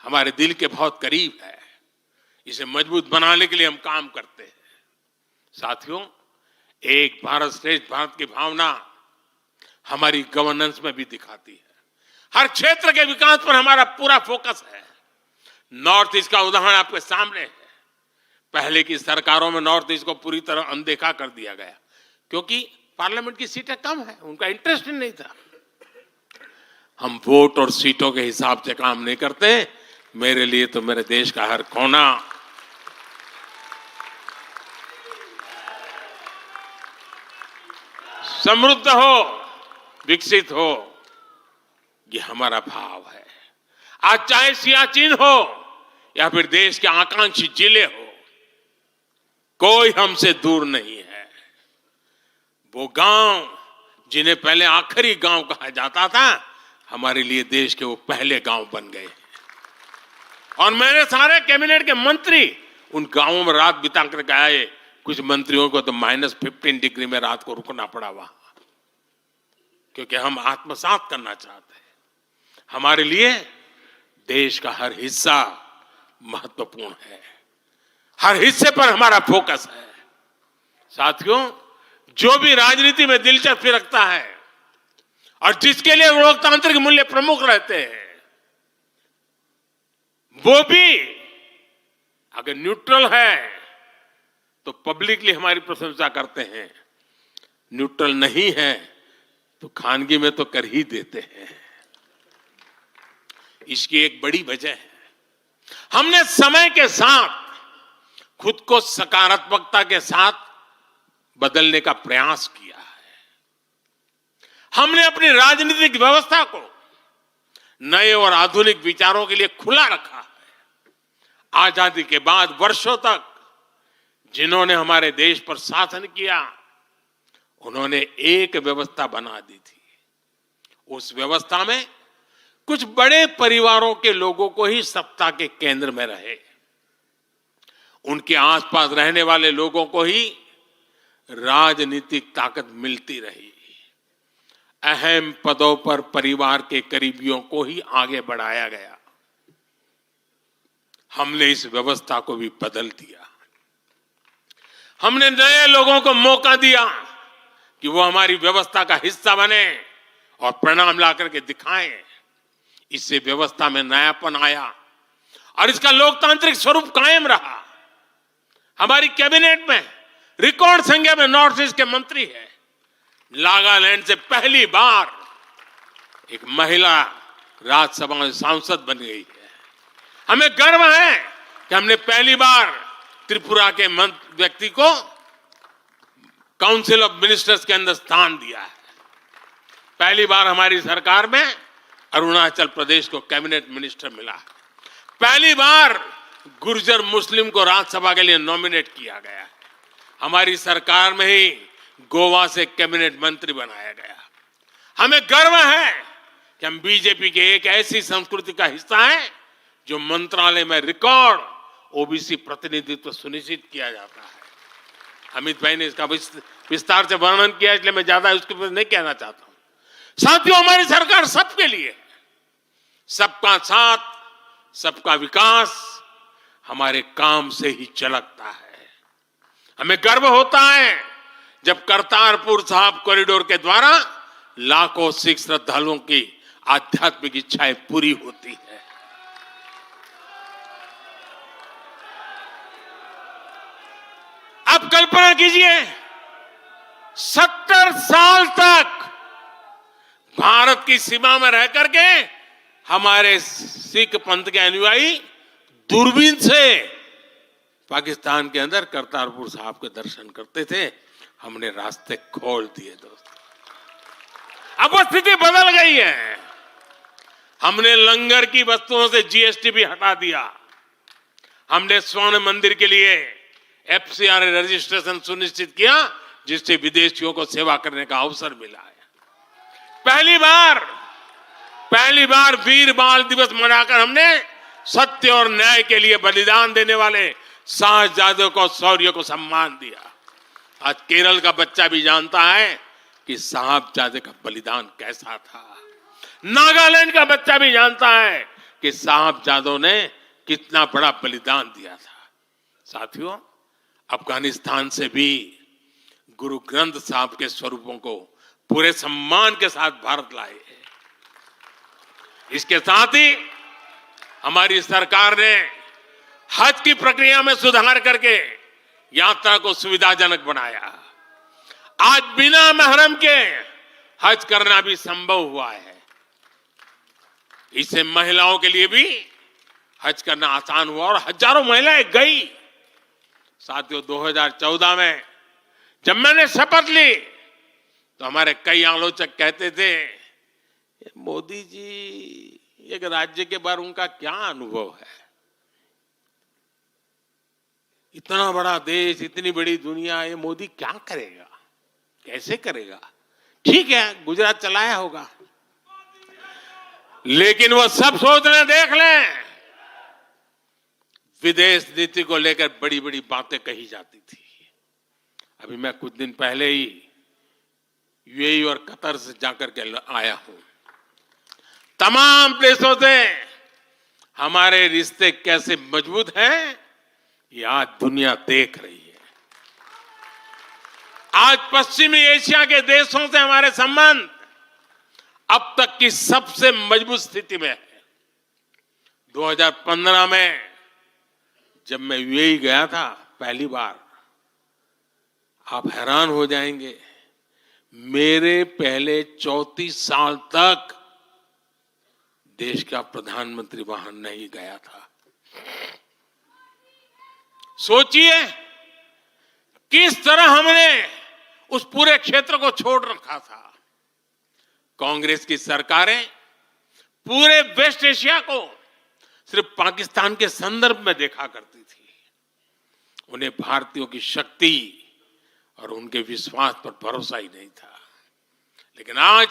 हमारे दिल के बहुत करीब है। इसे मजबूत बनाने के लिए हम काम करते हैं। साथियों, एक भारत श्रेष्ठ भारत की भावना हमारी गवर्नेंस में भी दिखाती है। हर क्षेत्र के विकास पर हमारा पूरा फोकस है। नॉर्थ ईस्ट का उदाहरण आपके सामने है। पहले की सरकारों में नॉर्थ ईस्ट को पूरी तरह अनदेखा कर दिया गया, क्योंकि पार्लियामेंट की सीटें कम है, उनका इंटरेस्ट ही नहीं था। हम वोट और सीटों के हिसाब से काम नहीं करते। मेरे लिए तो मेरे देश का हर कोना समृद्ध हो, विकसित हो, ये हमारा भाव है। आज चाहे सियाचिन हो या फिर देश के आकांक्षी जिले हो, कोई हमसे दूर नहीं है। वो गांव जिन्हें पहले आखिरी गांव कहा जाता था, हमारे लिए देश के वो पहले गांव बन गए। और मेरे सारे कैबिनेट के मंत्री उन गांवों में रात बिता करके आए। कुछ मंत्रियों को तो -15 डिग्री में रात को रुकना पड़ा वहां, क्योंकि हम आत्मसात करना चाहते हैं। हमारे लिए देश का हर हिस्सा महत्वपूर्ण है, हर हिस्से पर हमारा फोकस है। साथियों, जो भी राजनीति में दिलचस्पी रखता है और जिसके लिए लोकतांत्रिक मूल्य प्रमुख रहते हैं, वो भी अगर न्यूट्रल है तो पब्लिकली हमारी प्रशंसा करते हैं, न्यूट्रल नहीं है तो खानगी में तो कर ही देते हैं। इसकी एक बड़ी वजह है, हमने समय के साथ खुद को सकारात्मकता के साथ बदलने का प्रयास किया है। हमने अपनी राजनीतिक व्यवस्था को नए और आधुनिक विचारों के लिए खुला रखा है। आजादी के बाद वर्षों तक जिन्होंने हमारे देश पर शासन किया, उन्होंने एक व्यवस्था बना दी थी। उस व्यवस्था में कुछ बड़े परिवारों के लोगों को ही सत्ता के केंद्र में रहे, उनके आसपास रहने वाले लोगों को ही राजनीतिक ताकत मिलती रही। अहम पदों पर परिवार के करीबियों को ही आगे बढ़ाया गया। हमने इस व्यवस्था को भी बदल दिया। हमने नए लोगों को मौका दिया कि वो हमारी व्यवस्था का हिस्सा बने और परिणाम ला करके दिखाएं। इससे व्यवस्था में नयापन आया और इसका लोकतांत्रिक स्वरूप कायम रहा। हमारी कैबिनेट में रिकॉर्ड संख्या में नॉर्थ ईस्ट के मंत्री हैं। नागालैंड से पहली बार एक महिला राज्यसभा में सांसद बन गई है। हमें गर्व है कि हमने पहली बार त्रिपुरा के व्यक्ति को काउंसिल ऑफ मिनिस्टर्स के अंदर स्थान दिया है। पहली बार हमारी सरकार में अरुणाचल प्रदेश को कैबिनेट मिनिस्टर मिला है। पहली बार गुर्जर मुस्लिम को राज्यसभा के लिए नॉमिनेट किया गया है। हमारी सरकार में ही गोवा से कैबिनेट मंत्री बनाया गया। हमें गर्व है कि हम बीजेपी के एक ऐसी संस्कृति का हिस्सा है जो मंत्रालय में रिकॉर्ड ओबीसी प्रतिनिधित्व सुनिश्चित किया जाता है। अमित भाई ने इसका विस्तार से वर्णन किया, इसलिए मैं ज्यादा उसके ऊपर नहीं कहना चाहता हूं। साथियों, हमारी सरकार सबके लिए, सबका साथ, सबका विकास हमारे काम से ही झलकता है। हमें गर्व होता है जब करतारपुर साहिब कॉरिडोर के द्वारा लाखों सिख श्रद्धालुओं की आध्यात्मिक इच्छाएं पूरी होती है। अब कल्पना कीजिए, 70 साल तक भारत की सीमा में रह करके हमारे सिख पंथ के अनुयायी दूरबीन से पाकिस्तान के अंदर करतारपुर साहिब के दर्शन करते थे। हमने रास्ते खोल दिए दोस्तों। अब वो स्थिति बदल गई है। हमने लंगर की वस्तुओं से जीएसटी भी हटा दिया। हमने स्वर्ण मंदिर के लिए एफसीआर रजिस्ट्रेशन सुनिश्चित किया, जिससे विदेशियों को सेवा करने का अवसर मिला है। पहली बार वीर बाल दिवस मनाकर हमने सत्य और न्याय के लिए बलिदान देने वाले साहसजादों को, शौर्य को सम्मान दिया। आज केरल का बच्चा भी जानता है कि साहबजादे का बलिदान कैसा था। नागालैंड का बच्चा भी जानता है कि साहबजादों ने कितना बड़ा बलिदान दिया था। साथियों, अफगानिस्तान से भी गुरु ग्रंथ साहब के स्वरूपों को पूरे सम्मान के साथ भारत लाए। इसके साथ ही हमारी सरकार ने हज की प्रक्रिया में सुधार करके यात्रा को सुविधाजनक बनाया। आज बिना महरम के हज करना भी संभव हुआ है। इससे महिलाओं के लिए भी हज करना आसान हुआ और हजारों महिलाएं गई। साथियों, 2014 में जब मैंने शपथ ली तो हमारे कई आलोचक कहते थे, मोदी जी एक राज्य के बारे उनका क्या अनुभव है, इतना बड़ा देश, इतनी बड़ी दुनिया, ये मोदी क्या करेगा, कैसे करेगा। ठीक है, गुजरात चलाया होगा, लेकिन वो सब सोच लें, देख लें, विदेश नीति को लेकर बड़ी बड़ी बातें कही जाती थी। अभी मैं कुछ दिन पहले ही यूएई और कतर से जाकर के आया हूं। तमाम देशों से हमारे रिश्ते कैसे मजबूत हैं, ये आज दुनिया देख रही है। आज पश्चिमी एशिया के देशों से हमारे संबंध अब तक की सबसे मजबूत स्थिति में है। 2015 में जब मैं यूएई गया था पहली बार, आप हैरान हो जाएंगे, मेरे पहले 34 साल तक देश का प्रधानमंत्री वहां नहीं गया था। सोचिए किस तरह हमने उस पूरे क्षेत्र को छोड़ रखा था। कांग्रेस की सरकारें पूरे वेस्ट एशिया को सिर्फ पाकिस्तान के संदर्भ में देखा करती थी। उन्हें भारतीयों की शक्ति और उनके विश्वास पर भरोसा ही नहीं था। लेकिन आज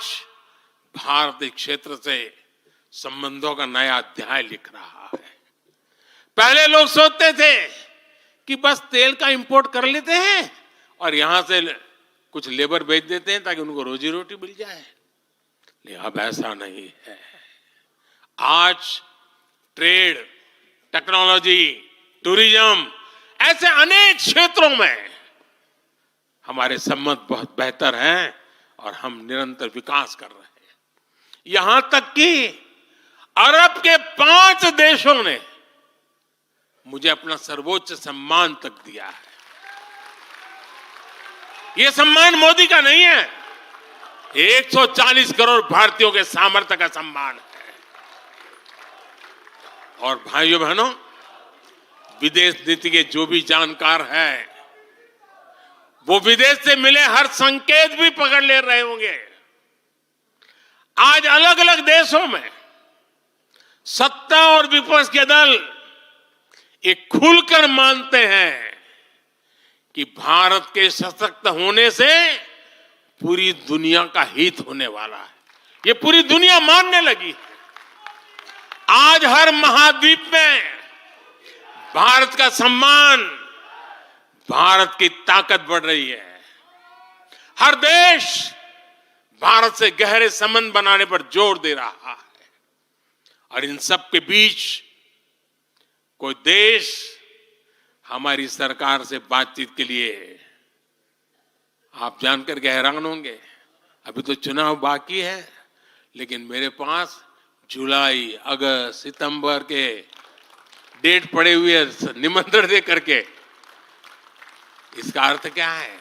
भारत इस क्षेत्र से संबंधों का नया अध्याय लिख रहा है। पहले लोग सोचते थे कि बस तेल का इंपोर्ट कर लेते हैं और यहां से कुछ लेबर भेज देते हैं ताकि उनको रोजी रोटी मिल जाए, लेकिन अब ऐसा नहीं है। आज ट्रेड, टेक्नोलॉजी, टूरिज्म, ऐसे अनेक क्षेत्रों में हमारे संबंध बहुत बेहतर हैं और हम निरंतर विकास कर रहे हैं। यहां तक कि अरब के 5 देशों ने मुझे अपना सर्वोच्च सम्मान तक दिया है। यह सम्मान मोदी का नहीं है, 140 करोड़ भारतीयों के सामर्थ्य का सम्मान है। और भाइयों बहनों, विदेश नीति के जो भी जानकार हैं, वो विदेश से मिले हर संकेत भी पकड़ ले रहे होंगे। आज अलग अलग देशों में सत्ता और विपक्ष के दल एक खुलकर मानते हैं कि भारत के सशक्त होने से पूरी दुनिया का हित होने वाला है। ये पूरी दुनिया मानने लगी है। आज हर महाद्वीप में भारत का सम्मान, भारत की ताकत बढ़ रही है। हर देश भारत से गहरे संबंध बनाने पर जोर दे रहा है। और इन सब के बीच कोई देश हमारी सरकार से बातचीत के लिए, आप जानकर के हैरान होंगे, अभी तो चुनाव बाकी है, लेकिन मेरे पास जुलाई, अगस्त, सितंबर के डेट पड़े हुए निमंत्रण दे करके। इसका अर्थ क्या है?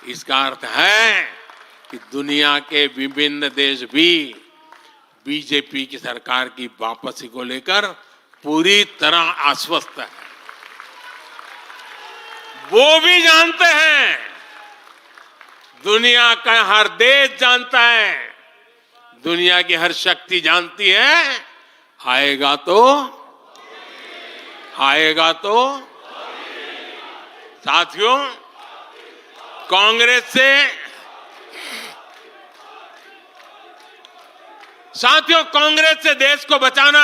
इसका अर्थ है कि दुनिया के विभिन्न देश भी बीजेपी की सरकार की वापसी को लेकर पूरी तरह आश्वस्त है। वो भी जानते हैं, दुनिया का हर देश जानता है, दुनिया की हर शक्ति जानती है, आएगा तो साथियों, कांग्रेस से देश को बचाना,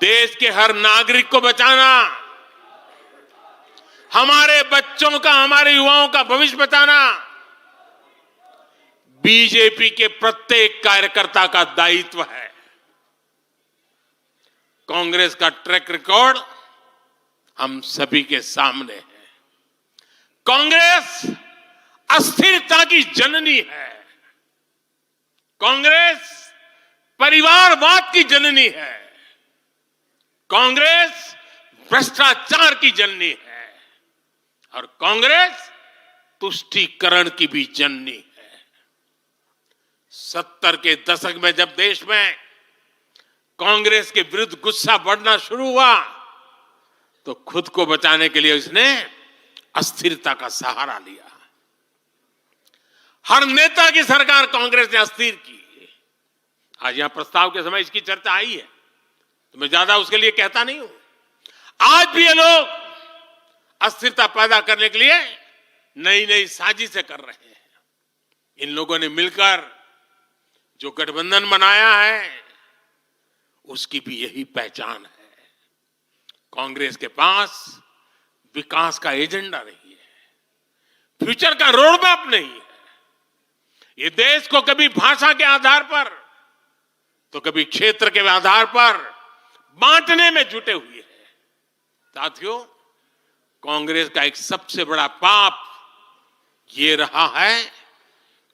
देश के हर नागरिक को बचाना, हमारे बच्चों का, हमारे युवाओं का भविष्य बचाना बीजेपी के प्रत्येक कार्यकर्ता का दायित्व है। कांग्रेस का ट्रैक रिकॉर्ड हम सभी के सामने है। कांग्रेस अस्थिरता की जननी है। कांग्रेस परिवारवाद की जननी है। कांग्रेस भ्रष्टाचार की जननी है। और कांग्रेस तुष्टीकरण की भी जननी है। 70 के दशक में जब देश में कांग्रेस के विरुद्ध गुस्सा बढ़ना शुरू हुआ तो खुद को बचाने के लिए उसने अस्थिरता का सहारा लिया। हर नेता की सरकार कांग्रेस ने अस्थिर की। आज यहां प्रस्ताव के समय इसकी चर्चा आई है तो मैं ज्यादा उसके लिए कहता नहीं हूं। आज भी ये लोग अस्थिरता पैदा करने के लिए नई नई साजिशें कर रहे हैं। इन लोगों ने मिलकर जो गठबंधन बनाया है उसकी भी यही पहचान है। कांग्रेस के पास विकास का एजेंडा नहीं है, फ्यूचर का रोड मैप नहीं है। ये देश को कभी भाषा के आधार पर तो कभी क्षेत्र के आधार पर बांटने में जुटे हुए हैं। साथियों, कांग्रेस का एक सबसे बड़ा पाप ये रहा है कि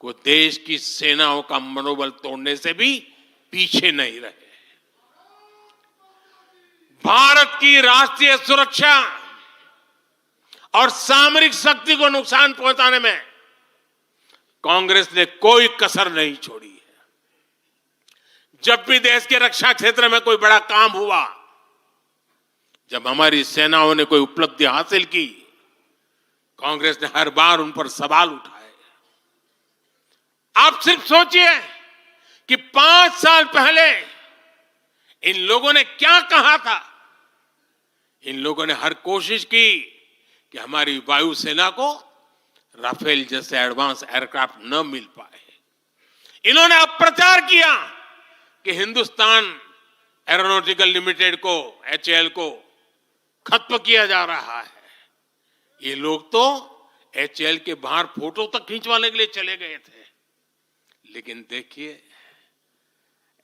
वो देश की सेनाओं का मनोबल तोड़ने से भी पीछे नहीं रहे। भारत की राष्ट्रीय सुरक्षा और सामरिक शक्ति को नुकसान पहुंचाने में कांग्रेस ने कोई कसर नहीं छोड़ी है। जब भी देश के रक्षा क्षेत्र में कोई बड़ा काम हुआ, जब हमारी सेनाओं ने कोई उपलब्धि हासिल की, कांग्रेस ने हर बार उन पर सवाल उठाए। आप सिर्फ सोचिए कि 5 साल पहले इन लोगों ने क्या कहा था। इन लोगों ने हर कोशिश की कि हमारी वायुसेना को राफेल जैसे एडवांस एयरक्राफ्ट न मिल पाए। इन्होंने अब प्रचार किया कि हिंदुस्तान एरोनॉटिकल लिमिटेड को, HAL को खत्म किया जा रहा है। ये लोग तो HAL के बाहर फोटो तक खींचवाने के लिए चले गए थे। लेकिन देखिए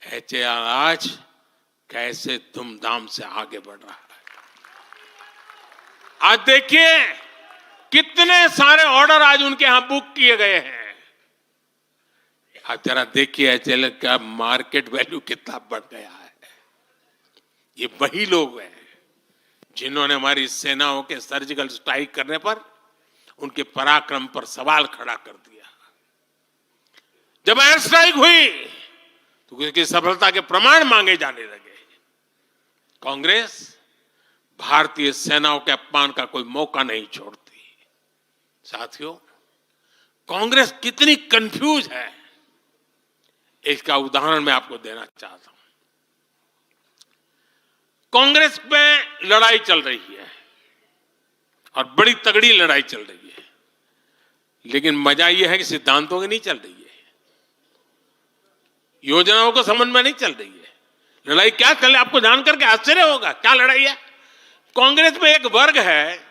HAL आज कैसे धूमधाम से आगे बढ़ रहा है। आज देखिए कितने सारे ऑर्डर आज उनके यहां बुक किए गए हैं। आप जरा देखिए HAL का मार्केट वैल्यू कितना बढ़ गया है। ये वही लोग हैं जिन्होंने हमारी सेनाओं के सर्जिकल स्ट्राइक करने पर उनके पराक्रम पर सवाल खड़ा कर दिया। जब एयर स्ट्राइक हुई तो उसकी सफलता के प्रमाण मांगे जाने लगे। कांग्रेस भारतीय सेनाओं के अपमान का कोई मौका नहीं छोड़ती। साथियों, कांग्रेस कितनी कंफ्यूज है इसका उदाहरण मैं आपको देना चाहता हूं। कांग्रेस में लड़ाई चल रही है और बड़ी तगड़ी लड़ाई चल रही है, लेकिन मजा यह है कि सिद्धांतों की नहीं चल रही है, योजनाओं को समझ में नहीं चल रही है। लड़ाई क्या चल रही है आपको जानकर के आश्चर्य होगा। क्या लड़ाई है? कांग्रेस में एक वर्ग है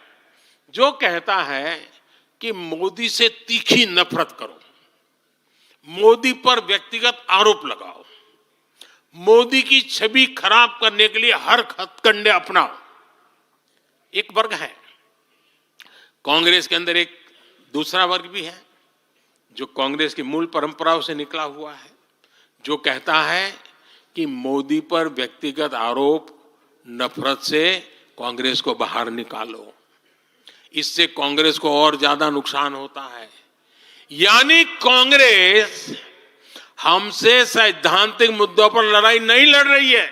जो कहता है कि मोदी से तीखी नफरत करो, मोदी पर व्यक्तिगत आरोप लगाओ, मोदी की छवि खराब करने के लिए हर हथकंडे अपनाओ। एक वर्ग है। कांग्रेस के अंदर एक दूसरा वर्ग भी है जो कांग्रेस की मूल परंपराओं से निकला हुआ है, जो कहता है कि मोदी पर व्यक्तिगत आरोप, नफरत से कांग्रेस को बाहर निकालो, इससे कांग्रेस को और ज्यादा नुकसान होता है। यानी कांग्रेस हमसे सैद्धांतिक मुद्दों पर लड़ाई नहीं लड़ रही है।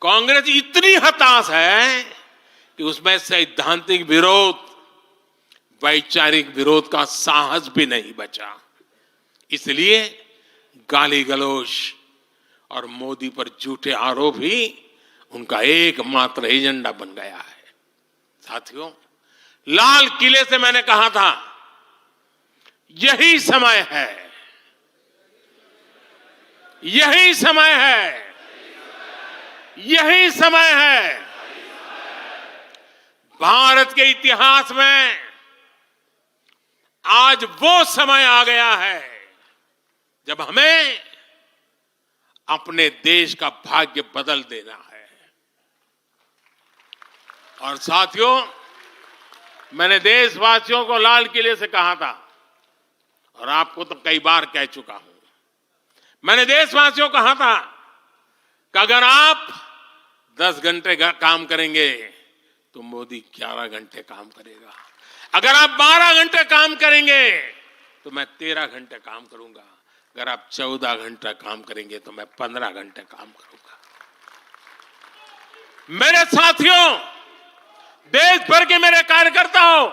कांग्रेस इतनी हताश है कि उसमें सैद्धांतिक विरोध, वैचारिक विरोध का साहस भी नहीं बचा। इसलिए गाली गलौज और मोदी पर झूठे आरोप ही उनका एकमात्र एजेंडा बन गया है। साथियों, लाल किले से मैंने कहा था यही समय है, यही समय है, यही समय है। भारत के इतिहास में आज वो समय आ गया है जब हमें अपने देश का भाग्य बदल देना है। और साथियों, मैंने देशवासियों को लाल किले से कहा था और आपको तो कई बार कह चुका हूं। मैंने देशवासियों को कहा था कि अगर आप 10 घंटे काम करेंगे तो मोदी 11 घंटे काम करेगा। अगर आप 12 घंटे काम करेंगे तो मैं 13 घंटे काम करूंगा। अगर आप 14 घंटा काम करेंगे तो मैं 15 घंटे काम करूंगा। मेरे साथियों, देश भर के मेरे कार्यकर्ताओं,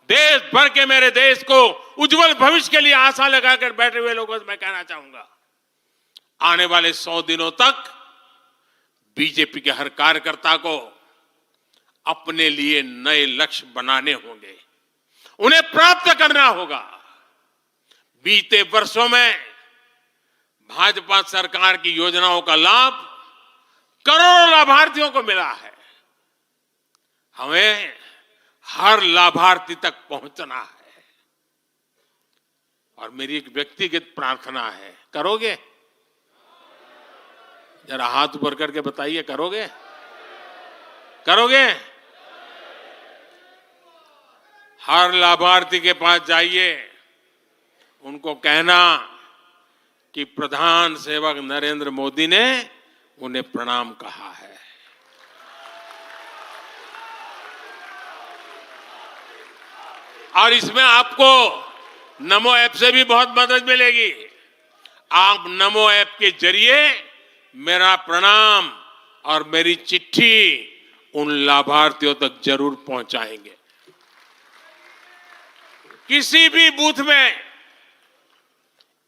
देश भर के मेरे देश को उज्जवल भविष्य के लिए आशा लगाकर बैठे हुए लोगों से मैं कहना चाहूंगा, आने वाले 100 दिनों तक बीजेपी के हर कार्यकर्ता को अपने लिए नए लक्ष्य बनाने होंगे, उन्हें प्राप्त करना होगा। बीते वर्षों में भाजपा सरकार की योजनाओं का लाभ करोड़ों लाभार्थियों को मिला है। हमें हर लाभार्थी तक पहुंचना है। और मेरी एक व्यक्तिगत प्रार्थना है, करोगे? जरा हाथ ऊपर करके बताइए, करोगे? करोगे? हर लाभार्थी के पास जाइए, उनको कहना कि प्रधान सेवक नरेंद्र मोदी ने उन्हें प्रणाम कहा है। और इसमें आपको नमो ऐप से भी बहुत मदद मिलेगी। आप नमो ऐप के जरिए मेरा प्रणाम और मेरी चिट्ठी उन लाभार्थियों तक जरूर पहुंचाएंगे। किसी भी बूथ में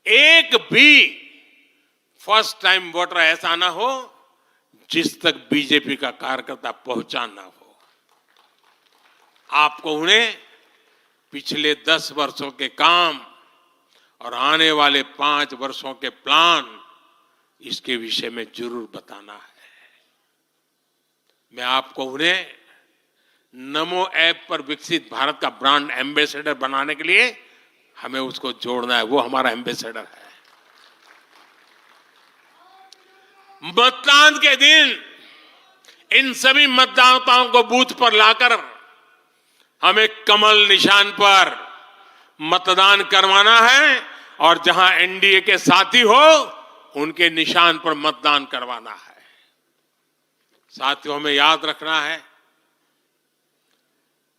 एक भी फर्स्ट टाइम वोटर ऐसा ना हो जिस तक बीजेपी का कार्यकर्ता पहुंचा ना हो। आपको उन्हें पिछले 10 वर्षों के काम और आने वाले 5 वर्षों के प्लान, इसके विषय में जरूर बताना है। मैं आपको उन्हें नमो ऐप पर विकसित भारत का ब्रांड एम्बेसडर बनाने के लिए हमें उसको जोड़ना है। वो हमारा एम्बेसडर है। मतदान के दिन इन सभी मतदाताओं को बूथ पर लाकर हमें कमल निशान पर मतदान करवाना है और जहां एनडीए के साथी हो उनके निशान पर मतदान करवाना है। साथियों, हमें याद रखना है,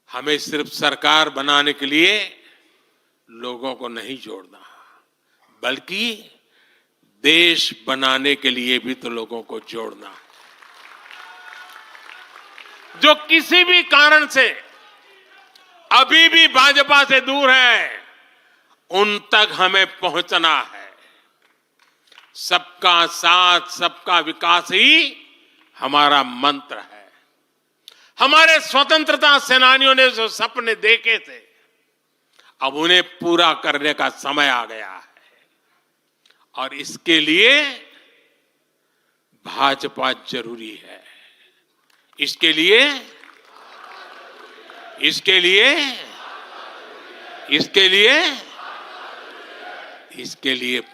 हमें सिर्फ सरकार बनाने के लिए लोगों को नहीं जोड़ना, बल्कि देश बनाने के लिए भी तो लोगों को जोड़ना है। जो किसी भी कारण से अभी भी भाजपा से दूर है, उन तक हमें पहुंचना है। सबका साथ, सबका विकास ही हमारा मंत्र है। हमारे स्वतंत्रता सेनानियों ने जो सपने देखे थे, अब उन्हें पूरा करने का समय आ गया है। और इसके लिए भाजपा जरूरी है। इसके लिए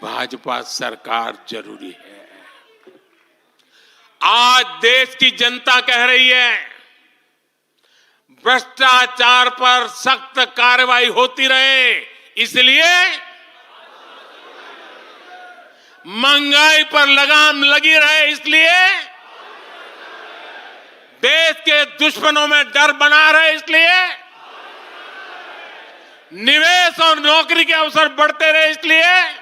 भाजपा सरकार जरूरी है। आज देश की जनता कह रही है, भ्रष्टाचार पर सख्त कार्रवाई होती रहे, इसलिए महंगाई पर लगाम लगी रहे, इसलिए देश के दुश्मनों में डर बना रहे, इसलिए निवेश और नौकरी के अवसर बढ़ते रहे, इसलिए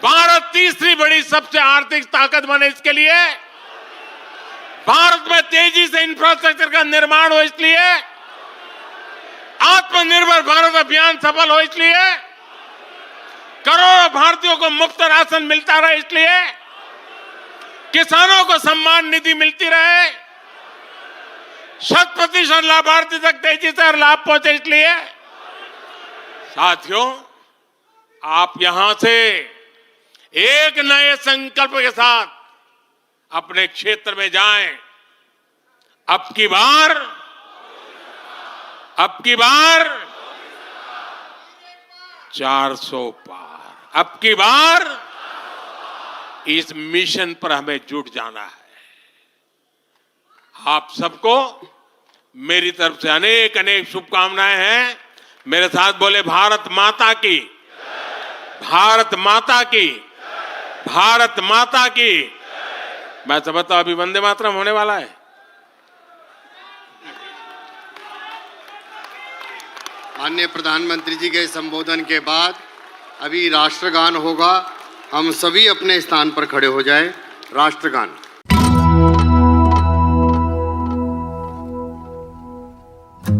भारत तीसरी बड़ी सबसे आर्थिक ताकत बने, इसके लिए भारत में तेजी से इंफ्रास्ट्रक्चर का निर्माण हो, इसलिए आत्मनिर्भर भारत अभियान सफल हो, इसलिए करोड़ों भारतीयों को मुफ्त राशन मिलता रहे, इसलिए किसानों को सम्मान निधि मिलती रहे, 100% लाभार्थी तक तेजी से लाभ पहुंचे, इसलिए साथियों, आप यहां से एक नए संकल्प के साथ अपने क्षेत्र में जाएं। अब की बार 400 पार, अब की बार इस मिशन पर हमें जुट जाना है। आप सबको मेरी तरफ से अनेक अनेक शुभकामनाएं हैं। मेरे साथ बोले, भारत माता की, भारत माता की, भारत माता की। मैं समझता हूं अभी वंदे मातरम होने वाला है। माननीय प्रधानमंत्री जी के संबोधन के बाद अभी राष्ट्रगान होगा। हम सभी अपने स्थान पर खड़े हो जाएं। राष्ट्रगान।